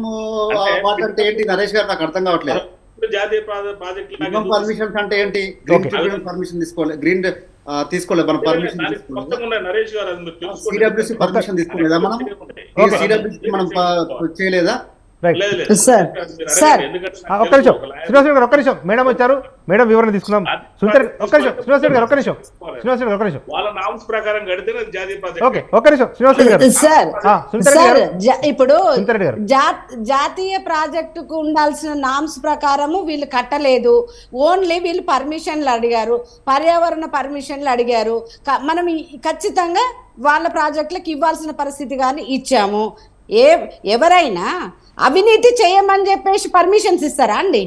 వాట్ అంటే ఏంటి నరేష్ గారు, నాకు అర్థం కావట్లేదు. జాతీయ ప్రాజెక్ట్ మినిమం పర్మిషన్స్ అంటే ఏంటి? గ్రీన్ పర్మిషన్ తీసుకోవాలి, గ్రీన్ తీసుకోలేదు మనం, పర్మిషన్ నరేష్ గారు సిడబ్ల్యూసీ పర్మిషన్ తీసుకోలేదా మనం? సిడబ్ల్యూసీ మనం చేయలేదా? సార్ ఒక్క నిమిషం శ్రీనివాస్ రెడ్డి గారు, ఒక్క నిమిషం. మేడం వచ్చారు, మేడం వివరణ తీసుకుందాం. ఒక్క నిమిషం శ్రీనివాస్ రెడ్డి గారు, ఒక్క నిమిషం. శ్రీనివాస్ రెడ్డి గారు, ఒక్క నిమిషం. వాళ్ళ నామ్స్ ప్రకారం కడితే జాతీయ ప్రాజెక్ట్. ఓకే ఒక్క నిమిషం శ్రీనివాస్ రెడ్డి గారు. సార్ ఇప్పుడు సునీతారెడ్డి గారు, జాతీయ ప్రాజెక్టుకు ఉండాల్సిన నామ్స్ ప్రకారము వీళ్ళు కట్టలేదు. ఓన్లీ వీళ్ళు పర్మిషన్లు అడిగారు, పర్యావరణ పర్మిషన్లు అడిగారు. మనం ఖచ్చితంగా వాళ్ళ ప్రాజెక్టులకు ఇవ్వాల్సిన పరిస్థితి కానీ ఇచ్చాము. ఎవరైనా అవినీతి చేయమని చెప్పేసి పర్మిషన్స్ ఇస్తారా అండి?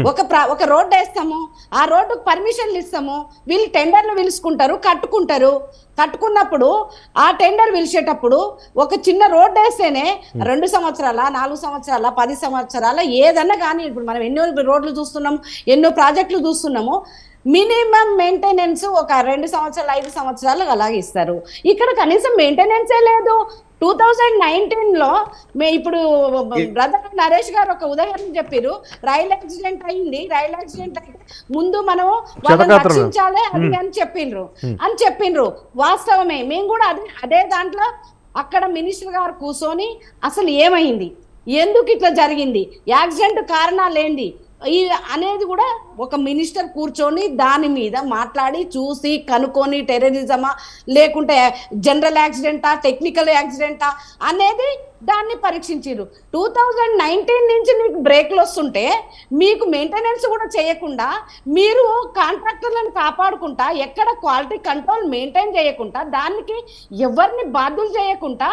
ఒక రోడ్డు వేస్తాము, ఆ రోడ్డుకు పర్మిషన్లు ఇస్తాము, వీళ్ళు టెండర్లు పిలుచుకుంటారు, కట్టుకున్నప్పుడు ఆ టెండర్ పిలిచేటప్పుడు ఒక చిన్న రోడ్డు వేస్తేనే 2 సంవత్సరాల 4 సంవత్సరాల 10 సంవత్సరాల ఏదన్నా కానీ, ఇప్పుడు మనం ఎన్నో రోడ్లు చూస్తున్నాము, ఎన్నో ప్రాజెక్టులు చూస్తున్నాము. మినిమం మెయింటెనెన్స్ ఒక 2 సంవత్సరాలు 5 సంవత్సరాలు అలాగే ఇస్తారు. ఇక్కడ కనీసం మెయింటెనెన్సే లేదు. 2019లో ఇప్పుడు బ్రదర్ నరేష్ గారు ఒక ఉదాహరణ చెప్పారు. రైలు యాక్సిడెంట్ అయింది, రైలు యాక్సిడెంట్ అయితే ముందు మనం వాళ్ళని రక్షించాలి అది అని చెప్పిండ్రు. వాస్తవమే. మేము కూడా అదే దాంట్లో అక్కడ మినిస్టర్ గారు కూర్చొని అసలు ఏమైంది, ఎందుకు ఇట్లా జరిగింది, యాక్సిడెంట్ కారణాలు ఏంది, ఈ అనేది కూడా ఒక మినిస్టర్ కూర్చొని దాని మీద మాట్లాడి చూసి కనుక్కొని టెర్రరిజమా లేకుంటే జనరల్ యాక్సిడెంటా టెక్నికల్ యాక్సిడెంటా అనేది దాన్ని పరీక్షించారు. 2019 నుంచి మీకు బ్రేక్లు వస్తుంటే మీకు మెయింటెనెన్స్ కూడా చేయకుండా మీరు కాంట్రాక్టర్లను కాపాడుకుంటా ఎక్కడ క్వాలిటీ కంట్రోల్ మెయింటైన్ చేయకుండా దానికి ఎవరిని బాధ్యులు చేయకుండా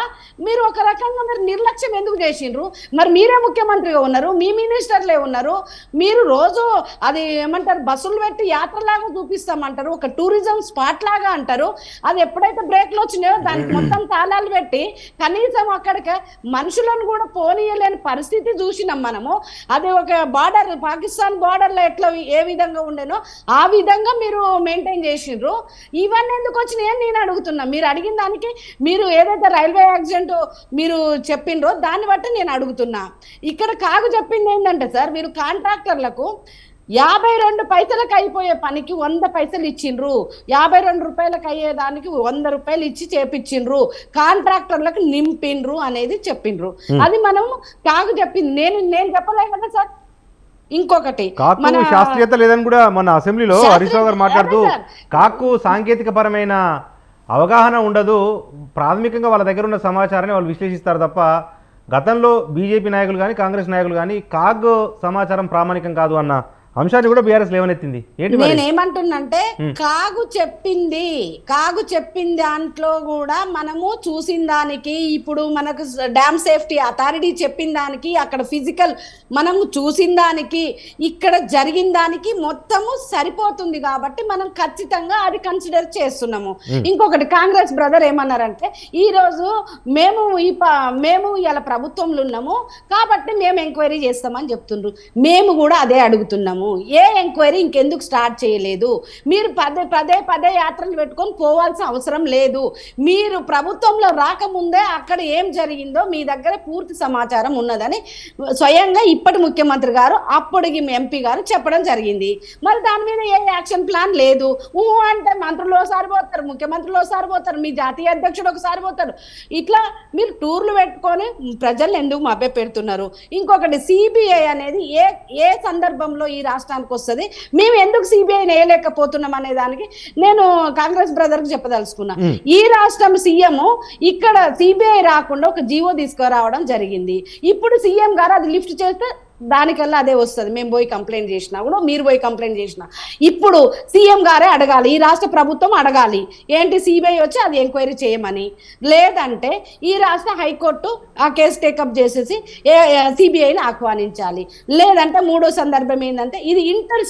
మీరు ఒక రకంగా మీరు నిర్లక్ష్యం ఎందుకు చేసిండ్రు? మరి మీరే ముఖ్యమంత్రిగా ఉన్నారు, మీ మినిస్టర్లే ఉన్నారు, మీరు రోజు అది ఏమంటారు బస్సులు పెట్టి యాత్రలాగా చూపిస్తామంటారు, ఒక టూరిజం స్పాట్ లాగా అంటారు. అది ఎప్పుడైతే బ్రేక్లు వచ్చినాయో దానికి మొత్తం తాళాలు పెట్టి కనీసం అక్కడికి మనుషులను కూడా పోనీయలేని పరిస్థితి చూసినాం మనము. అది ఒక బార్డర్ పాకిస్తాన్ బార్డర్లో ఎట్లా ఏ విధంగా ఉండేనో ఆ విధంగా మీరు మెయింటైన్ చేసిండ్రు. ఇవన్నీ ఎందుకు వచ్చినాయని నేను అడుగుతున్నా. మీరు అడిగిన దానికి మీరు ఏదైతే రైల్వే యాక్సిడెంట్ మీరు చెప్పిండ్రో దాన్ని బట్టి నేను అడుగుతున్నా. ఇక్కడ కాగు చెప్పింది ఏంటంటే సార్, మీరు కాంట్రాక్టర్లకు 52 పైసలకు అయిపోయే పనికి 100 పైసలు ఇచ్చిండ్రు, 52 రూపాయలకు అయ్యేదానికి 100 రూపాయలు ఇచ్చి చేపించిండ్రు, కాంట్రాక్టర్లకు నింపిండ్రు అనేది చెప్పిండ్రు. అది మనం కాగు చెప్పింది, నేను చెప్పలే కదా సార్. ఇంకొకటి కాకు శాస్త్రీయత లేదని కూడా మన అసెంబ్లీలో హరీష్ రావు గారు మాట్లాడుతూ కాకు సాంకేతిక పరమైన అవగాహన ఉండదు, ప్రాథమికంగా వాళ్ళ దగ్గర ఉన్న సమాచారాన్ని వాళ్ళు విశ్లేషిస్తారు తప్ప గతంలో బీజేపీ నాయకులు కానీ కాంగ్రెస్ నాయకులు కానీ కాగ్ సమాచారం ప్రామాణికం కాదు అన్న అంశాన్ని కూడా బీఆర్ఎస్ లేవనెత్తింది. నేనేమంటున్నంటే కాగు చెప్పిన దాంట్లో కూడా మనము చూసిన దానికి ఇప్పుడు మనకు డ్యామ్ సేఫ్టీ అథారిటీ చెప్పిన దానికి అక్కడ ఫిజికల్ మనము చూసిన దానికి ఇక్కడ జరిగిన దానికి మొత్తము సరిపోతుంది కాబట్టి మనం ఖచ్చితంగా అది కన్సిడర్ చేస్తున్నాము. ఇంకొకటి కాంగ్రెస్ బ్రదర్ ఏమన్నారంటే ఈ రోజు మేము ఇలా ప్రభుత్వంలో ఉన్నాము కాబట్టి మేము ఎంక్వైరీ చేస్తామని చెప్తుండ్రు. మేము కూడా అదే అడుగుతున్నాము. ఏ ఎంక్వైరీ ఇంకెందుకు స్టార్ట్ చేయలేదు? మీరు పదే యాత్రలు పెట్టుకొని పోవాల్సిన అవసరం లేదు. మీరు ప్రభుత్వంలో రాకముందే అక్కడ ఏం జరిగిందో మీ దగ్గర పూర్తి సమాచారం ఉన్నదని స్వయంగా ఇప్పటి ముఖ్యమంత్రి గారు అప్పటికి ఎంపీ గారు చెప్పడం జరిగింది. మరి దాని మీద ఏ యాక్షన్ ప్లాన్ లేదు. అంటే మంత్రులు ఒకసారి పోతారు, ముఖ్యమంత్రులు ఒకసారి పోతారు, మీ జాతీయ అధ్యక్షుడు ఒకసారి పోతారు. ఇట్లా మీరు టూర్లు పెట్టుకొని ప్రజలు ఎందుకు మభ్య పెడుతున్నారు? ఇంకొకటి సిబిఐ అనేది ఏ సందర్భంలో ఈ రాష్ట్రానికి వస్తుంది, మేము ఎందుకు సిబిఐని వేయలేకపోతున్నాం అనే దానికి నేను కాంగ్రెస్ బ్రదర్ కి చెప్పదలుచుకున్నా. ఈ రాష్ట్రం సీఎం ఇక్కడ సిబిఐ రాకుండా ఒక జీవో తీసుకురావడం జరిగింది. ఇప్పుడు సీఎం గారు అది లిఫ్ట్ చేస్తే దానికల్లా అదే వస్తుంది. మేము పోయి కంప్లైంట్ చేసినా కూడా మీరు పోయి కంప్లైంట్ చేసినా ఇప్పుడు సీఎం గారే అడగాలి, ఈ రాష్ట్ర ప్రభుత్వం అడగాలి ఏంటి సిబిఐ వచ్చి అది ఎంక్వైరీ చేయమని. లేదంటే ఈ రాష్ట్ర హైకోర్టు ఆ కేసు టేకప్ చేసేసి సిబిఐని ఆహ్వానించాలి. లేదంటే మూడో సందర్భం ఏంటంటే ఇది ఇంటర్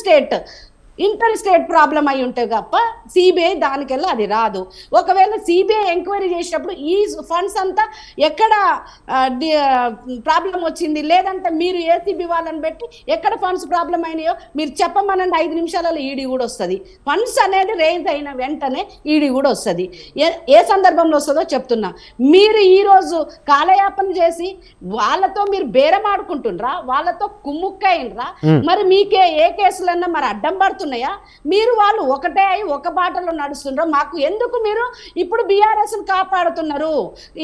స్టేట్ ప్రాబ్లం అయి ఉంటే తప్ప సిబిఐ దానికెళ్ళి అది రాదు. ఒకవేళ సిబిఐ ఎంక్వైరీ చేసినప్పుడు ఈ ఫండ్స్ అంతా ఎక్కడ ప్రాబ్లం వచ్చింది, లేదంటే మీరు ఏసీబీ వాళ్ళని పెట్టి ఎక్కడ ఫండ్స్ ప్రాబ్లం అయినాయో మీరు చెప్పమనండి, 5 నిమిషాలలో ఈడీ కూడా వస్తుంది. ఫండ్స్ అనేది రేజ్ అయిన వెంటనే ఈడీ కూడా వస్తుంది. ఏ సందర్భంలో వస్తుందో చెప్తున్నా. మీరు ఈరోజు కాలయాపన చేసి వాళ్ళతో మీరు బేరం ఆడుకుంటుండ్రా, వాళ్ళతో కుమ్ముక్కైనరా, మరి మీకే ఏ కేసులన్నా మరి అడ్డం పడుతున్నాయా? మీరు వాళ్ళు ఒకటే అయి ఒక బాటలో నడుస్తుండ్రో? మాకు ఎందుకు మీరు ఇప్పుడు బీఆర్ఎస్ కాపాడుతున్నారు?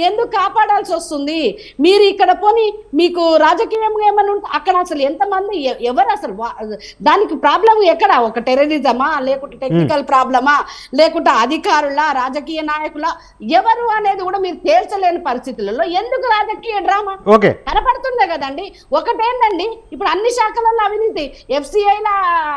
ఎందుకు కాపాడాల్సి వస్తుంది? మీరు ఇక్కడ పోని మీకు రాజకీయంగా ఏమైనా ఉంటే అక్కడ అసలు ఎంతమంది ఎవరు అసలు దానికి ప్రాబ్లం ఎక్కడ? ఒక టెర్రరిజమా, లేకుంటే టెక్నికల్ ప్రాబ్లమా, లేకుంటే అధికారుల రాజకీయ నాయకుల ఎవరు అనేది కూడా మీరు తేల్చలేని పరిస్థితులలో ఎందుకు రాజకీయ డ్రామా కనపడుతుందే కదండి. ఒకటేందండి, ఇప్పుడు అన్ని శాఖలలో అవినీతి, FCIల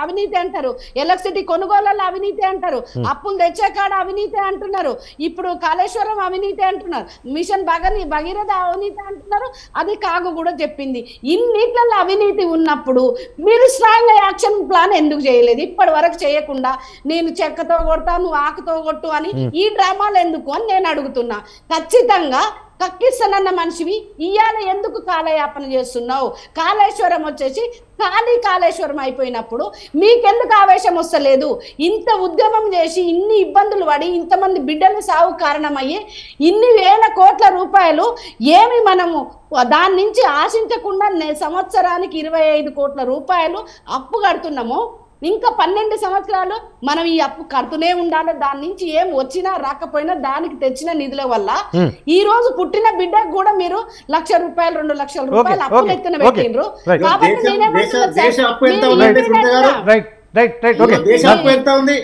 అవినీతి అంటారు, ఎలక్ట్రిసిటీ కొనుగోళ్లలో అవినీతి అంటారు, అప్పులు తెచ్చే కాడ అవినీతి అంటున్నారు, ఇప్పుడు కాళేశ్వరం అవినీతి అంటున్నారు, మిషన్ భగీరథ అవినీతి అంటున్నారు. అది కాగు కూడా చెప్పింది. ఇన్నిట్లలో అవినీతి ఉన్నప్పుడు మీరు స్ట్రాంగ్ యాక్షన్ ప్లాన్ ఎందుకు చేయలేదు? ఇప్పటి వరకు చేయకుండా నేను చెక్కతో కొడతాను ఆకుతో కొట్టు అని ఈ డ్రామాలు ఎందుకు అని నేను అడుగుతున్నా. ఖచ్చితంగా కక్కిస్తానన్న మనిషివి ఇవాళ ఎందుకు కాలయాపన చేస్తున్నావు? కాళేశ్వరం వచ్చేసి కాళేశ్వరం అయిపోయినప్పుడు మీకెందుకు ఆవేశం వస్తలేదు? ఇంత ఉద్యమం చేసి ఇన్ని ఇబ్బందులు పడి ఇంతమంది బిడ్డల సాగు కారణమయ్యి ఇన్ని వేల కోట్ల రూపాయలు ఏమి మనము దాని నుంచి ఆశించకుండా సంవత్సరానికి 25 కోట్ల రూపాయలు అప్పు కడుతున్నాము. ఇంకా 12 సంవత్సరాలు మనం ఈ అప్పు కడుతూనే ఉండాలి. దాని నుంచి ఏం వచ్చినా రాకపోయినా దానికి తెచ్చిన నిధుల వల్ల ఈ రోజు పుట్టిన బిడ్డకు కూడా మీరు ₹1,00,000 ₹2,00,000 అప్పులు ఎత్తున పెట్టిండ్రు. కాబట్టి దేశ అప్పు ఎంత ఉందండి సునీత గారు? దేశ అప్పు ఎంత ఉంది?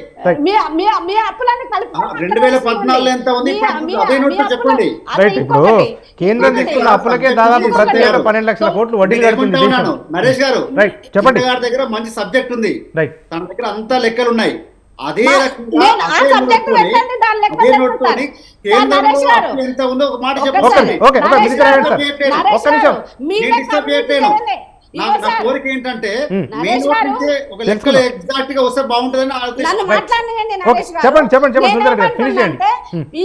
మీ అప్పులన్నీ కలిపి 2014 ఎంత ఉంది? అదే నోట్ చెప్పండి. రైట్, ఇప్పుడు కేంద్రం తీసుకున్న అప్పులకే దాదాపు ప్రతి ఏటా 12 లక్షల కోట్లు వడ్డీ కడుతుంది దేశం. నరేష్ గారు, రైట్, చెప్పండి. గారి దగ్గర మంచి సబ్జెక్ట్ ఉంది, రైట్, తన దగ్గర అంతా లెక్కలు ఉన్నాయి. అదే నేను ఆ సబ్జెక్ట్ పెట్టండి, దాని లెక్క చెప్తాను. కేంద్రంలో అప్పు ఎంత ఉందో ఒక మాట చెప్పండి. ఓకే, ఒక్క నిమిషం. నా కోరిక ఏంటంటే మీ నోటి నుంచే ఒక లెక్కలు ఎగ్జాక్ట్ గా వస్తే బాగుంటుందని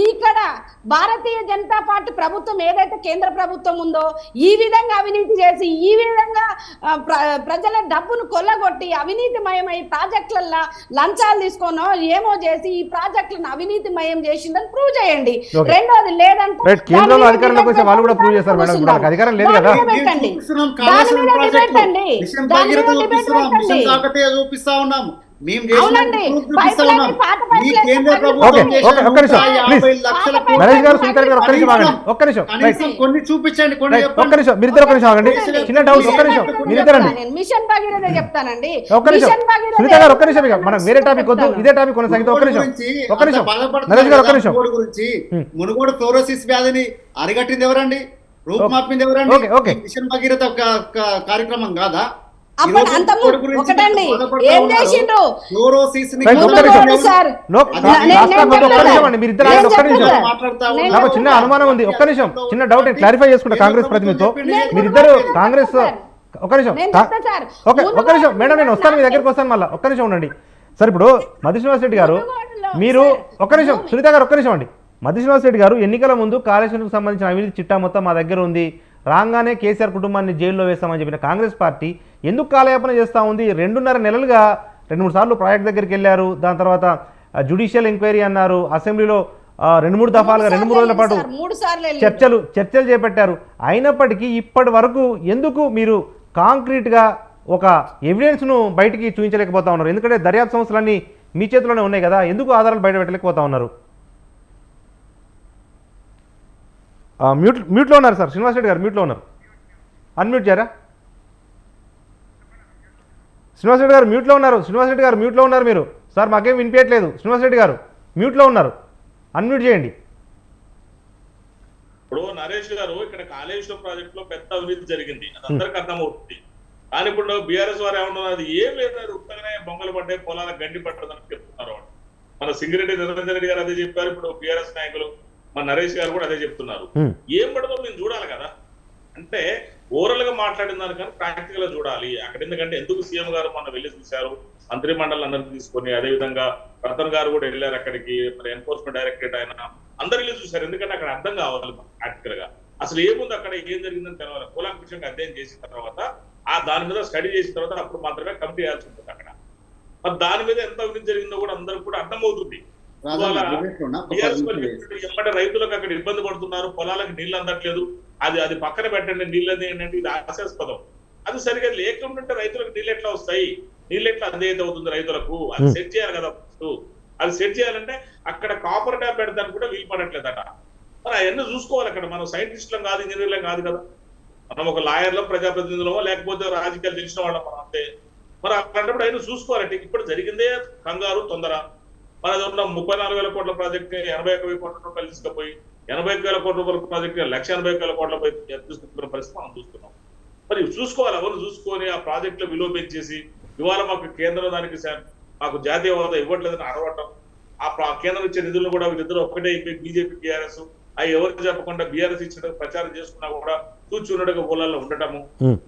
ఇక్కడ భారతీయ జనతా పార్టీ ప్రభుత్వం ఏదైతే కేంద్ర ప్రభుత్వం ఉందో ఈ విధంగా అవినీతి చేసి ఈ విధంగా ప్రజల డబ్బును కొల్లగొట్టి అవినీతిమయమై ప్రాజెక్టులలో లంచాలు తీసుకోనో ఏమో చేసి ఈ ప్రాజెక్టులను అవినీతిమయం చేసిందని ప్రూవ్ చేయండి. రెండోది లేదంటే కేంద్రంలో అధికారంలోకి వస్తే వాళ్ళు కూడా ప్రూవ్ చేస్తారు మేడం, ఇప్పుడు అధికారం లేదు కదా. పెట్టండి, చూపిస్తా ఉన్నాము మేము. కొన్ని చూపించండి, ఒక్క నిమిషం మీరిద్దరు ఒక్క నిమిషం ఆగండి. చిన్న డౌట్, ఒక్క నిమిషం మీరిద్దరండి. మిషన్ భగీరథ చెప్తానండి. ఒక్క నిమిషం సునీత గారు, ఒక్క నిమిషం. మనం వేరే టాపిక్ వద్దు, ఇదే టాపిక్ కొనసాగితే ఒక్క నిమిషం, ఒక్క నిమిషం నరేష్ గారు, ఒక్క నిమిషం. మునుగోడు ఫ్లోరోసిస్ వ్యాధిని అరిగట్టింది ఎవరండి? రూపుమాపింది ఎవరండి? మిషన్ భగీరథ కార్యక్రమం కాదా? ఒకటండి ఏం చేసిండ్రు నాకు చిన్న అనుమానం ఉంది, ఒక్క నిమిషం చిన్న డౌట్ క్లారిఫై చేసుకుంటా కాంగ్రెస్ ప్రతినిధితో. మీరిద్దరు కాంగ్రెస్ ఒక్క నిమిషం ఒక్క నిమిషం మేడం, నేను వస్తాను మీ దగ్గరికి వస్తాను మళ్ళీ, ఒక్క నిమిషం ఉండండి సార్. ఇప్పుడు మధు శ్రీనివాస్ రెడ్డి గారు మీరు ఒక్క నిమిషం, సునీత గారు ఒక్క నిమిషం అండి. మధు శ్రీనివాస్ రెడ్డి గారు ఎన్నికల ముందు కాళేశ్వరంకు సంబంధించిన అవినీతి చిట్టా మొత్తం మా దగ్గర ఉంది, రాగానే కేసీఆర్ కుటుంబాన్ని జైల్లో వేస్తామని చెప్పిన కాంగ్రెస్ పార్టీ ఎందుకు కాలయాపన చేస్తూ ఉంది? 2.5 నెలలుగా 2-3 సార్లు ప్రాజెక్ట్ దగ్గరికి వెళ్ళారు, దాని తర్వాత జ్యుడిషియల్ ఎంక్వైరీ అన్నారు, అసెంబ్లీలో 2-3 దఫాలుగా 2-3 రోజుల పాటు చర్చలు చేపట్టారు. అయినప్పటికీ ఇప్పటి వరకు ఎందుకు మీరు కాంక్రీట్గా ఒక ఎవిడెన్స్ను బయటికి చూపించలేకపోతా ఉన్నారు? ఎందుకంటే దర్యాప్తు సంస్థలన్నీ మీ చేతిలోనే ఉన్నాయి కదా, ఎందుకు ఆధారాలు బయట పెట్టలేకపోతా ఉన్నారు? మ్యూట్లో ఉన్నారు సార్, శ్రీనివాస్ రెడ్డి గారు మ్యూట్లో ఉన్నారు, అన్మ్యూట్ చేయరా? శ్రీనివాస్ రెడ్డి గారు మ్యూట్లో ఉన్నారు, శ్రీనివాస్ రెడ్డి గారు మ్యూట్లో ఉన్నారు మీరు. సార్ మాకేం వినిపించట్లేదు, శ్రీనివాస్ రెడ్డి గారు మ్యూట్లో ఉన్నారు, అన్మ్యూట్ చేయండి. ఇప్పుడు నరేష్ గారు, ఇక్కడ కాళేశ్వరం ప్రాజెక్ట్ లో పెద్ద అవినీతి జరిగింది, అది అందరికి అర్థమవుతుంది. కానీ ఇప్పుడు బీఆర్ఎస్ వారు ఏమంటున్నారు, అది ఏం లేదు, అది ఉత్తగానే బొంగలు పడ్డాయి, పొలాలకు గండి పట్టదని చెప్తున్నారు. మన సింగిరెడ్డి నిరంజన్ రెడ్డి గారు అదే చెప్పారు, ఇప్పుడు బీఆర్ఎస్ నాయకులు మన నరేష్ గారు కూడా అదే చెప్తున్నారు. ఏం పడదో మేము చూడాలి కదా, అంటే ఓవరాల్ గా మాట్లాడిన దానికన్నా ప్రాక్టికల్ గా చూడాలి అక్కడ. ఎందుకంటే ఎందుకు సీఎం గారు మొన్న వెళ్ళి చూశారు, మంత్రి మండలి అందరినీ తీసుకొని, అదే విధంగా రతన్ గారు కూడా వెళ్ళారు అక్కడికి, మరి ఎన్ఫోర్స్మెంట్ డైరెక్టరేట్ ఆయన అందరు వెళ్ళి చూశారు. ఎందుకంటే అక్కడ అర్థం కావాలి ప్రాక్టికల్ గా అసలు ఏముంది అక్కడ, ఏం జరిగిందని తెలవాలి. కూలంకషంగా అధ్యయనం చేసిన తర్వాత దాని మీద స్టడీ చేసిన తర్వాత అప్పుడు మాత్రమే కమిటీ వేయాల్సి ఉంటుంది అక్కడ. మరి దాని మీద ఎంత అవినీతి జరిగిందో కూడా అందరికి కూడా అర్థమవుతుంది. ఎప్పటి రైతులకు అక్కడ ఇబ్బంది పడుతున్నారు, పొలాలకు నీళ్ళు అందట్లేదు, అది పక్కన పెట్టండి, నీళ్ళు ఏంటంటే ఇది ఆశాస్పదం. అది సరిగా లేకుంటే రైతులకు నీళ్ళు ఎట్లా వస్తాయి, నీళ్ళు ఎట్లా అందజేత అవుతుంది రైతులకు? అది సెట్ చేయాలి కదా ఫస్ట్. అది సెట్ చేయాలంటే అక్కడ కాపర్ ట్యాప్ పెడతానికి కూడా వీలు పడట్లేదట. మరి అవన్నీ చూసుకోవాలి. అక్కడ మనం సైంటిస్టులం కాదు, ఇంజనీర్లం కాదు కదా, మనం ఒక లాయర్లో ప్రజాప్రతినిధులమో లేకపోతే రాజకీయాలు తెలిసిన వాళ్ళం మనం అంతే. మరి అట్లాంటప్పుడు అయినా చూసుకోవాలంటే ఇప్పుడు జరిగిందే కంగారు తొందర. మన ఉన్న 34,000 కోట్ల ప్రాజెక్ట్ 81,000 కోట్ల రూపాయలు తీసుకుపోయి 81,000 కోట్ల రూపాయల ప్రాజెక్ట్ 1,80,000 కోట్ల తీసుకున్న పరిస్థితి మనం చూస్తున్నాం. మరి చూసుకోవాలి, ఎవరు చూసుకొని ఆ ప్రాజెక్ట్ లో విలువ పెంచేసి ఇవాళ మాకు కేంద్రం దానికి మాకు జాతీయ హోదా ఇవ్వట్లేదని అడగటం, ఆ కేంద్రం ఇచ్చే నిధులను కూడా వీళ్ళిద్దరు ఒక్కటే అయిపోయి బీజేపీ టీఆర్ఎస్ అవి ఎవరు చెప్పకుండా బీఆర్ఎస్ ఇచ్చిన ప్రచారం చేసుకున్నా కూడా చూచున్నట్టుగా ఊళ్ళల్లో ఉండటము,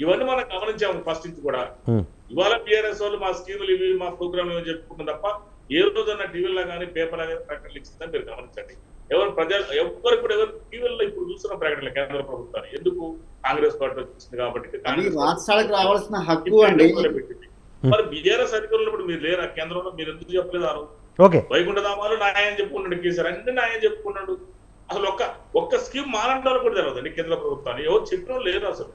ఇవన్నీ మనం గమనించాము ఫస్ట్ నుంచి కూడా. ఇవాళ బీఆర్ఎస్ వాళ్ళు మా స్కీములు ఇవి, మా ప్రోగ్రామ్ ఇవి చెప్పుకున్నాం తప్ప ఏ రోజన్నా టీవీలో కానీ పేపర్లో కానీ ప్రకటనలు ఇచ్చిందని మీరు గమనించండి. ఎవరు ఎవరు కూడా ఎవరు టీవీలో ఇప్పుడు చూస్తున్న ప్రకటనలు కేంద్ర ప్రభుత్వాన్ని ఎందుకు కాంగ్రెస్ పార్టీ వచ్చింది కాబట్టి రాష్ట్రాలకు రావాల్సిన హక్కు అండి. మరి బీఆర్ఎస్ అధికారులు ఇప్పుడు మీరు లేరా కేంద్రంలో, మీరు ఎందుకు చెప్పలేదు? వైకుంఠధామాలు న్యాయం చెప్పుకున్నాడు కేసీఆర్, అన్ని న్యాయం చెప్పుకున్నాడు. అసలు ఒక్క స్కీమ్ మానంటారు కూడా తెలియదండి కేంద్ర ప్రభుత్వాన్ని, ఎవరు చెప్పడం లేదు. అసలు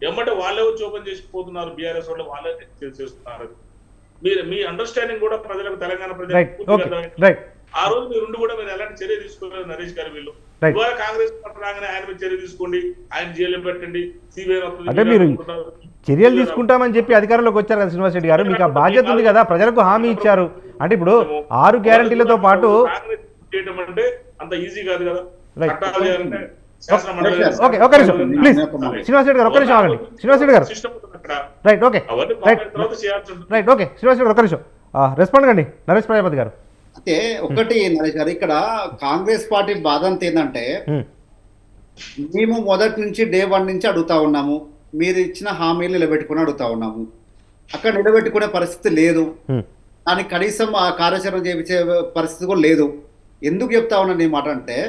ఏమంటే వాళ్ళే వచ్చి ఓపెన్ చేసిపోతున్నారు, బీఆర్ఎస్ వాళ్ళు వాళ్ళే చేస్తున్నారు. మీ అండర్స్టాండింగ్ కూడా ప్రజలకు తెలంగాణ రైట్ ప్రజలకు ఓకే పూర్తిగా అర్థమైంది. రైట్ ఆ రోజు మీరు కూడా మీరు ఎలాంటి చర్య తీసుకోలేదు నరేష్ గారు వీళ్ళు Right. ఇవాళ కాంగ్రెస్ పార్టీ రాగానే ఆయన మీద చర్య తీసుకోండి, ఆయన జైలు పెట్టండి, సిబిఐ అంటే మీరు చర్యలు తీసుకుంటామని చెప్పి అధికారంలోకి వచ్చారు కదా శ్రీనివాస్ రెడ్డి గారు, మీకు ఆ బాధ్యత ఉంది కదా, ప్రజలకు హామీ ఇచ్చారు. అంటే ఇప్పుడు 6 గ్యారంటీలతో పాటు చేయడం అంటే అంత ఈజీ కాదు కదా. Right. చట్టాలు చేయాలంటే శాసన మండలి ఓకే ఒక నిమిషం ప్లీజ్ శ్రీనివాస్ రెడ్డి గారు ఒక్క నిమిషం ఆగండి. శ్రీనివాస్ రెడ్డి గారు సిస్టమ్ ఉంది అక్కడ, రైట్ ఓకే అవన్నీ రైట్ తర్వాత చేయాల్సి ఉంటుంది. రైట్ ఓకే శ్రీనివాస్ రెడ్డి గారు ఒక్క నిమిషం రెస్పాండ్ కండి నరేష్ ప్రజాపతి గారు. అయితే ఒకటి నరేష్ గారు, ఇక్కడ కాంగ్రెస్ పార్టీ బాధ అంత ఏంటంటే మేము మొదటి నుంచి డే 1 నుంచి అడుగుతా ఉన్నాము, మీరు ఇచ్చిన హామీలు నిలబెట్టుకుని అడుగుతా ఉన్నాము. అక్కడ నిలబెట్టుకునే పరిస్థితి లేదు, దానికి కనీసం ఆ కార్యాచరణ చేయించే పరిస్థితి కూడా లేదు. ఎందుకు చెప్తా ఉన్నాను ఈ మాట అంటే,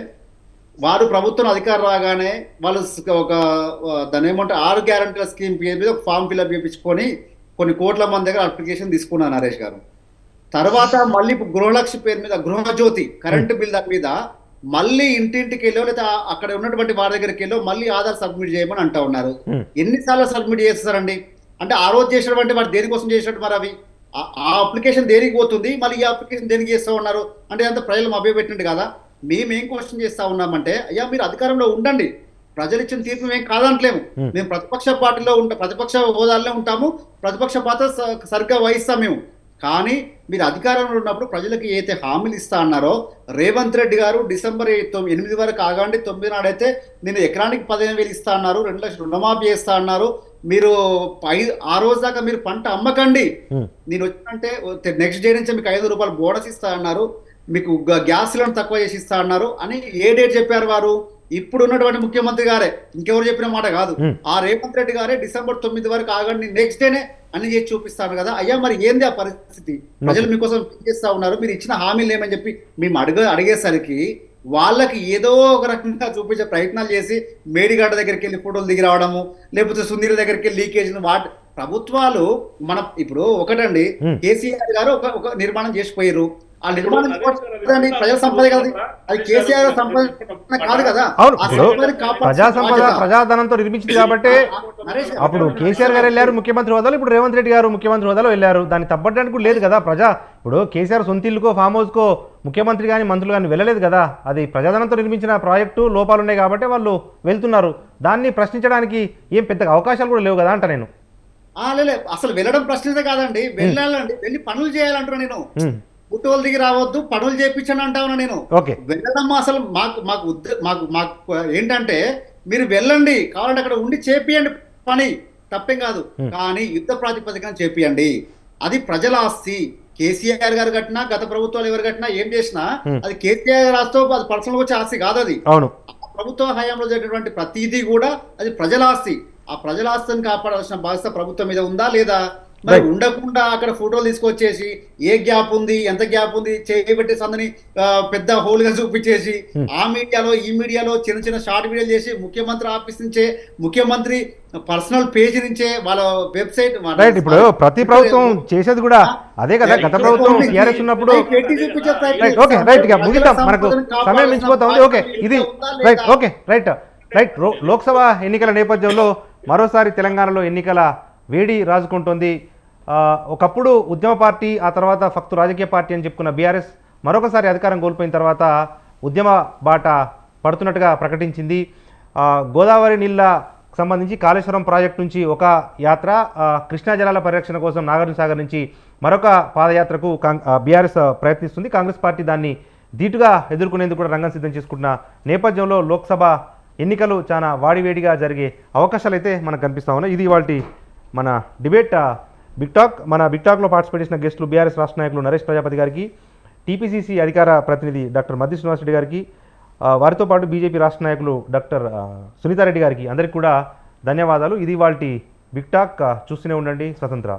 వారు ప్రభుత్వం అధికారం రాగానే వాళ్ళు ఒక దాని ఏమంటే 6 గ్యారంటీల స్కీమ్ మీద ఒక ఫామ్ ఫిల్అప్ చేయించుకొని కొన్ని కోట్ల మంది దగ్గర అప్లికేషన్ తీసుకున్నారు నరేష్ గారు. తర్వాత మళ్ళీ గృహలక్ష్మి పేరు మీద గృహజ్యోతి కరెంటు బిల్ దాని మీద మళ్ళీ ఇంటింటికి వెళ్ళో లేదా అక్కడ ఉన్నటువంటి వారి దగ్గరికి వెళ్ళో మళ్ళీ ఆధార్ సబ్మిట్ చేయమని అంటా ఉన్నారు. ఎన్నిసార్లు సబ్మిట్ చేస్తారండి? అంటే ఆ రోజు చేసినటువంటి వారు దేనికోసం చేసినట్టు మరి అవి ఆ అప్లికేషన్ దేనికి పోతుంది, మళ్ళీ ఈ అప్లికేషన్ దేనికి చేస్తూ ఉన్నారు అంటే అంత ప్రజలు మభ్యపెట్టినట్టు కదా. మేమేం క్వశ్చన్ చేస్తా ఉన్నామంటే, అయ్యా మీరు అధికారంలో ఉండండి, ప్రజలు ఇచ్చిన తీర్పు మేము కాదంటలేము, మేము ప్రతిపక్ష పార్టీలో ప్రతిపక్ష హోదాల్లో ఉంటాము, ప్రతిపక్ష పాత్ర సరిగ్గా వహిస్తాం మేము. కానీ మీరు అధికారంలో ఉన్నప్పుడు ప్రజలకు ఏదైతే హామీలు ఇస్తా అన్నారో, రేవంత్ రెడ్డి గారు డిసెంబర్ 8 వరకు ఆగండి, 9 నాడైతే నేను ఎకరానికి 15,000 ఇస్తా అన్నారు, 2 లక్షలు రుణమాఫీ చేస్తా అన్నారు, మీరు ఆ రోజు దాకా మీరు పంట అమ్మకండి, నేను వచ్చినంటే నెక్స్ట్ డే నుంచి మీకు 5 రూపాయలు బోనస్ ఇస్తా అన్నారు, మీకు గ్యాస్ సిలిండర్ తక్కువ చేసి ఇస్తా అన్నారు అని ఏ డేట్ చెప్పారు వారు? ఇప్పుడు ఉన్నటువంటి ముఖ్యమంత్రి గారే, ఇంకెవరు చెప్పిన మాట కాదు. ఆ రేవంత్ రెడ్డి గారే డిసెంబర్ 9 వరకు ఆగండి, నెక్స్ట్ డేనే అన్ని చేసి చూపిస్తాను కదా. అయ్యా మరి ఏంది ఆ పరిస్థితి? ప్రజలు మీకోసం చేస్తా ఉన్నారు, మీరు ఇచ్చిన హామీలు ఏమని చెప్పి మేము అడిగేసరికి వాళ్ళకి ఏదో ఒక రకంగా చూపించే ప్రయత్నాలు చేసి మేడిగడ్డ దగ్గరికి వెళ్ళి ఫోటోలు దిగి రావడము, లేకపోతే సునీల దగ్గరికి వెళ్ళి లీకేజ్ ప్రభుత్వాలు మన ఇప్పుడు ఒకటండి, కేసీఆర్ గారు ఒక నిర్మాణం చేసిపోయారు, ఆ నిర్మాణం ప్రజా సంపద కదా, అది కేసీఆర్ సంపద కాదు కదా. ప్రజా సంపద ప్రజాధనంతో నిర్మించింది కాబట్టి అప్పుడు కేసీఆర్ గారు వెళ్ళారు ముఖ్యమంత్రి హోదాలో, ఇప్పుడు రేవంత్ రెడ్డి గారు ముఖ్యమంత్రి హోదాలో వెళ్ళారు, దాన్ని తప్పడానికి కూడా లేదు కదా. ఇప్పుడు కేసీఆర్ సొంత ఇల్లుకో ఫామ్ హౌస్కో ముఖ్యమంత్రి కానీ మంత్రులు కానీ వెళ్ళలేదు కదా, అది ప్రజాధనంతో నిర్మించిన ప్రాజెక్టు, లోపాలు ఉన్నాయి కాబట్టి వాళ్ళు వెళ్తున్నారు, దాన్ని ప్రశ్నించడానికి ఏం పెద్దగా అవకాశాలు కూడా లేవు కదా అంట నేను. అసలు వెళ్ళడం ప్రశ్నించే కాదండి, వెళ్ళాలండి, వెళ్ళి పనులు చేయాలంటున్నా నేను. ఫోటోలు దిగి రావద్దు, పనులు చేయించండి అంటా ఉన్నా నేను. వెళ్ళడం అసలు మాకు ఏంటంటే, మీరు వెళ్ళండి, కావాలంటే అక్కడ ఉండి చేపియండి పని, తప్పేం కాదు, కానీ యుద్ధ ప్రాతిపదికన చేపియండి. అది ప్రజల ఆస్తి. కేసీఆర్ గారు కట్టినా, గత ప్రభుత్వాలు ఎవరు కట్టినా, ఏం చేసినా అది కేసీఆర్ ఆస్తో అది పర్సనల్ వచ్చే ఆస్తి కాదు. అది ప్రభుత్వ హయాంలో జరిగినటువంటి ప్రతిదీ కూడా అది ప్రజల ఆస్తి. ఆ ప్రజల ఆస్తిని కాపాడాల్సిన బాధ్యత ప్రభుత్వం మీద ఉందా లేదా? మరి ఉండకుండా అక్కడ ఫోటోలు తీసుకొచ్చేసి ఏ గ్యాప్ ఉంది, ఎంత గ్యాప్ ఉంది చేయబెట్టే సందని పెద్ద హోల్ గా చూపించేసి ఆ మీడియాలో ఈ మీడియాలో చిన్న చిన్న షార్ట్ వీడియోలు చేసి ముఖ్యమంత్రి ఆఫీస్ నుంచే, ముఖ్యమంత్రి పర్సనల్ పేజ్ నుంచే వాళ్ళ వెబ్సైట్. ఇప్పుడు ప్రతి ప్రభుత్వం చేసేది కూడా అదే కదా, గత ప్రభుత్వం టీఆర్ఎస్ ఉన్నప్పుడు. ముగిద్దాం, మనకు సమయం మించిపోతా ఉంది. ఓకే, ఇది right. Okay right right Lok Sabha ఎన్నికల నేపథ్యంలో మరోసారి తెలంగాణలో ఎన్నికల వేడి రాజుకుంటోంది. ఒకప్పుడు ఉద్యమ పార్టీ, ఆ తర్వాత ఫక్తు రాజకీయ పార్టీ అని చెప్పుకున్న బీఆర్ఎస్ మరొకసారి అధికారం కోల్పోయిన తర్వాత ఉద్యమ బాట పడుతున్నట్టుగా ప్రకటించింది. గోదావరి నీళ్ళకు సంబంధించి కాళేశ్వరం ప్రాజెక్టు నుంచి ఒక యాత్ర, కృష్ణా జలాల పరిరక్షణ కోసం నాగార్జున సాగర్ నుంచి మరొక పాదయాత్రకు బీఆర్ఎస్ ప్రయత్నిస్తుంది. కాంగ్రెస్ పార్టీ దాన్ని ధీటుగా ఎదుర్కొనేందుకు కూడా రంగం సిద్ధం చేసుకుంటున్న నేపథ్యంలో లోక్సభ ఎన్నికలు చాలా వాడివేడిగా జరిగే అవకాశాలు అయితే మనకు కనిపిస్తూ ఉన్నాయి. ఇది ఇవాల్టి మన డిబేట్ బిగ్ టాక్. మన బిగ్ టాక్లో పార్టిసిపేట్ చేసిన గెస్టులు బీఆర్ఎస్ రాష్ట్ర నాయకులు నరేష్ ప్రజాపతి గారికి, టీపీసీసీ అధికార ప్రతినిధి డాక్టర్ మద్ది శ్రీనివాస్ రెడ్డి గారికి, వారితో పాటు బీజేపీ రాష్ట్ర నాయకులు డాక్టర్ సునీతారెడ్డి గారికి అందరికీ కూడా ధన్యవాదాలు. ఇది ఇవాల్టి బిగ్ టాక్. చూస్తూనే ఉండండి స్వతంత్ర.